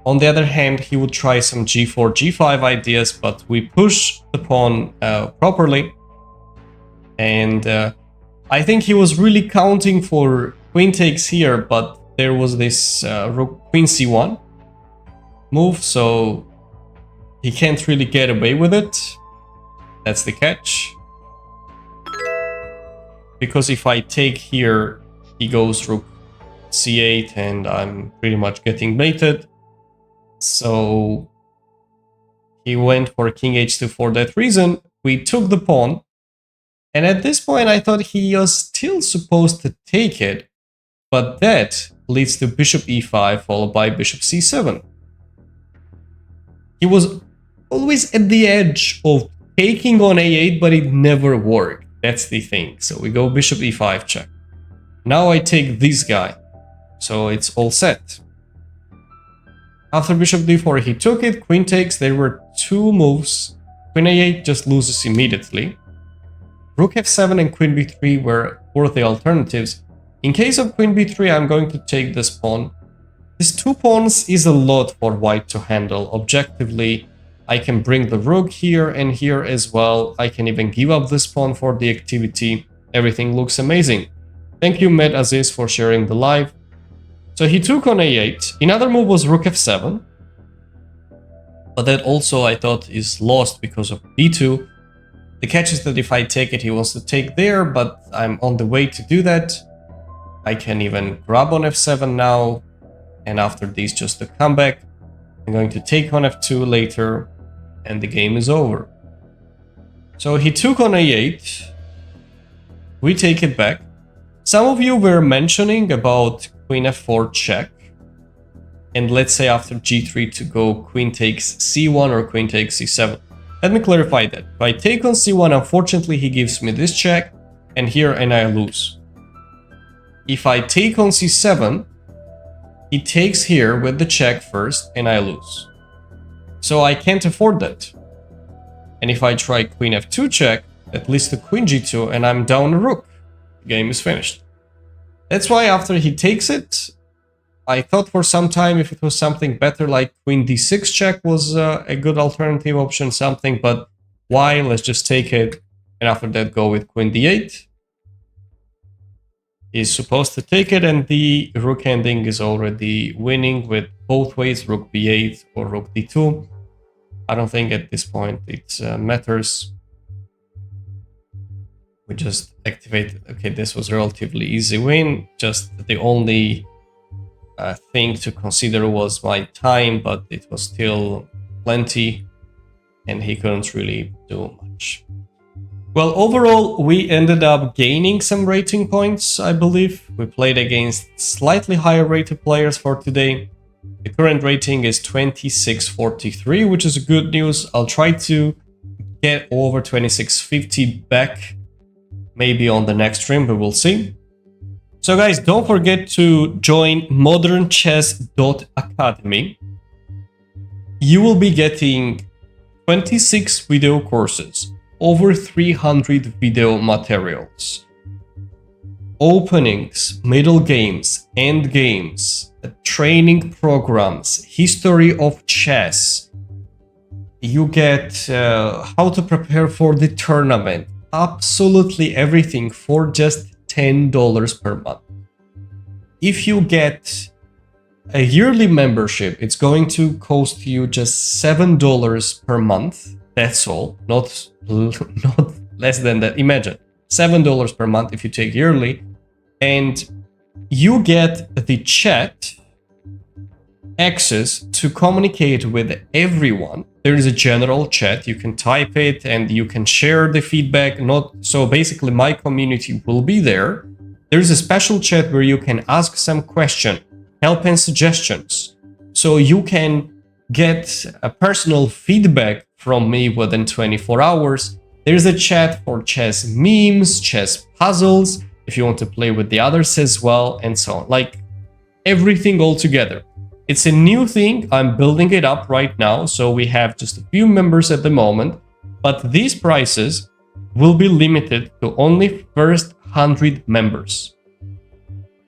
On the other hand, he would try some g4, g5 ideas, but we push the pawn properly. And I think he was really counting for queen takes here, but there was this rook queen c1 move, so he can't really get away with it. That's the catch. Because if I take here, he goes rook c8 and I'm pretty much getting mated. So he went for king h2 for that reason. We took the pawn. And at this point, I thought he was still supposed to take it. But that leads to bishop e5 followed by bishop c7. He was always at the edge of taking on a8, but it never worked. That's the thing. So we go bishop e5 check. Now I take this guy. So it's all set. After bishop d4, he took it, queen takes, there were two moves. Queen a8 just loses immediately. Rook f7 and queen b3 were worthy alternatives. In case of queen b3, I'm going to take this pawn. These two pawns is a lot for white to handle. Objectively, I can bring the rook here and here as well. I can even give up this pawn for the activity. Everything looks amazing. Thank you, Med Aziz, for sharing the live. So he took on a8. Another move was rook f7. But that also I thought is lost because of b2. The catch is that if I take it, he wants to take there, but I'm on the way to do that. I can even grab on f7 now. And after this, just a comeback. I'm going to take on f2 later. And the game is over. So he took on a8. We take it back. Some of you were mentioning about queen f4 check. And let's say after g3 to go queen takes c1 or queen takes c7. Let me clarify that. If I take on c1, unfortunately he gives me this check. And here and I lose. If I take on c7, he takes here with the check first and I lose. So I can't afford that. And if I try queen f2 check, at least to queen g2 and I'm down a rook. The game is finished. That's why after he takes it, I thought for some time if it was something better like queen d6 check was a good alternative option, something, but why? Let's just take it and after that go with queen d8. He's supposed to take it and the rook ending is already winning with both ways, rook b8 or rook d2. I don't think at this point it matters. We just activated. Okay, this was a relatively easy win. Just the only thing to consider was my time, but it was still plenty and he couldn't really do much. Well, overall, we ended up gaining some rating points, I believe. We played against slightly higher rated players for today. The current rating is 2643, which is good news. I'll try to get over 2650 back, maybe on the next stream, but we'll see. So guys, don't forget to join modernchess.academy. You will be getting 26 video courses, over 300 video materials, openings, middle games, end games, training programs, history of chess. You get how to prepare for the tournament, absolutely everything for just $10 per month. If you get a yearly membership, it's going to cost you just $7 per month. That's all, not less than that. Imagine $7 per month if you take yearly, and you get the chat access to communicate with everyone. There is a general chat, you can type it and you can share the feedback. So basically my community will be there. There is a special chat where you can ask some question, help and suggestions. So you can get a personal feedback from me within 24 hours. There's a chat for chess memes, chess puzzles, if you want to play with the others as well, and so on. Like everything all together. It's a new thing. I'm building it up right now. So we have just a few members at the moment, but these prices will be limited to only first 100 members.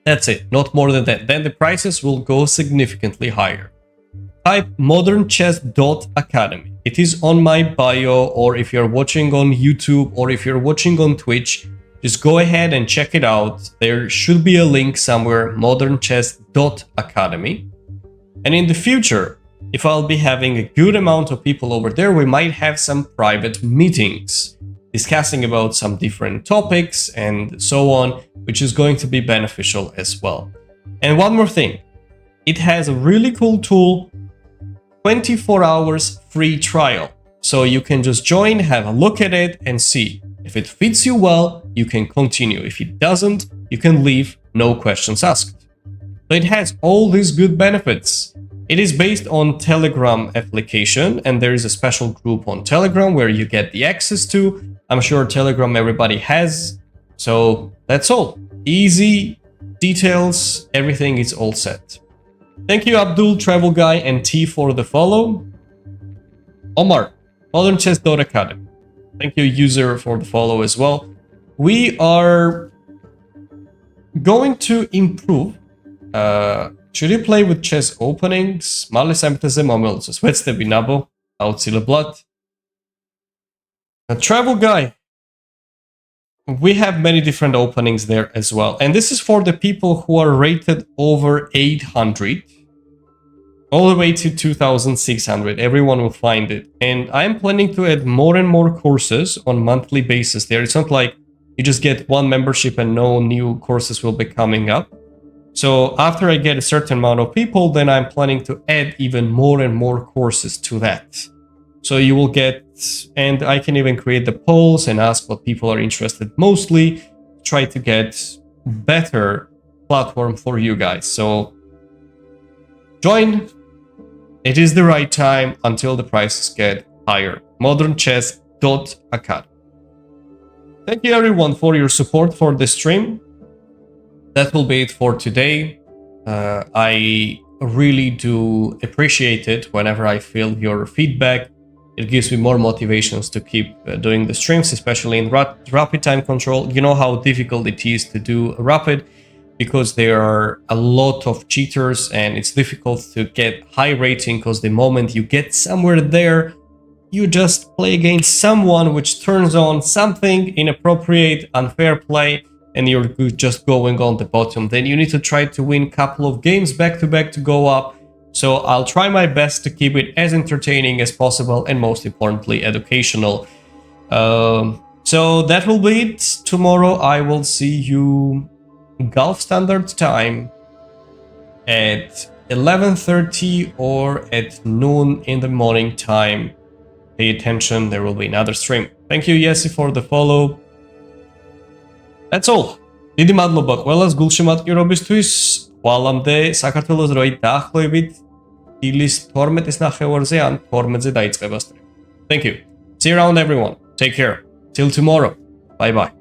That's it, not more than that. Then the prices will go significantly higher. Type modernchess.academy. It is on my bio, or if you're watching on YouTube or if you're watching on Twitch, just go ahead and check it out. There should be a link somewhere, modernchess.academy. And in the future, if I'll be having a good amount of people over there, we might have some private meetings discussing about some different topics and so on, which is going to be beneficial as well. And one more thing, it has a really cool tool, 24 hours free trial. So you can just join, have a look at it and see. If it fits you well, you can continue. If it doesn't, you can leave, no questions asked. So it has all these good benefits. It is based on Telegram application, and there is a special group on Telegram where you get the access to. I'm sure Telegram everybody has. So that's all. Easy, details, everything is all set. Thank you Abdul, Travel Guy, and T for the follow. Omar, modernchess.academy. Thank you user for the follow as well. We are going to improve. Should you play with chess openings? Mali samteze momilce. Svecte binabo, aucile blat. Travel Guy. We have many different openings there as well. And this is for the people who are rated over 800. All the way to 2600. Everyone will find it. And I'm planning to add more and more courses on monthly basis there. It's not like you just get one membership and no new courses will be coming up. So after I get a certain amount of people, then I'm planning to add even more and more courses to that. So you will get, and I can even create the polls and ask what people are interested mostly, try to get better platform for you guys. So join. It is the right time until the prices get higher. modernchess.academy. Thank you everyone for your support for the stream. That will be it for today. I really do appreciate it whenever I feel your feedback. It gives me more motivations to keep doing the streams, especially in rapid time control. You know how difficult it is to do rapid because there are a lot of cheaters and it's difficult to get high rating because the moment you get somewhere there, you just play against someone which turns on something inappropriate, unfair play, and you're just going on the bottom. Then you need to try to win a couple of games back to back to go up. So I'll try my best to keep it as entertaining as possible and most importantly educational. So that will be it. Tomorrow I will see you Gulf Standard Time at 11:30 or at noon in the morning time. Pay attention, there will be another stream. Thank you Yesi for the follow. That's all. დიდი მადლობა ყველას გულშემატკივრობისთვის. ხვალამდე საქართველოს დროით დაახლოებით დილის 12-ის ნახევარზე ან 12-ზე დაიწყება სტრიმი. Thank you. See you around everyone. Take care. Till tomorrow. Bye bye.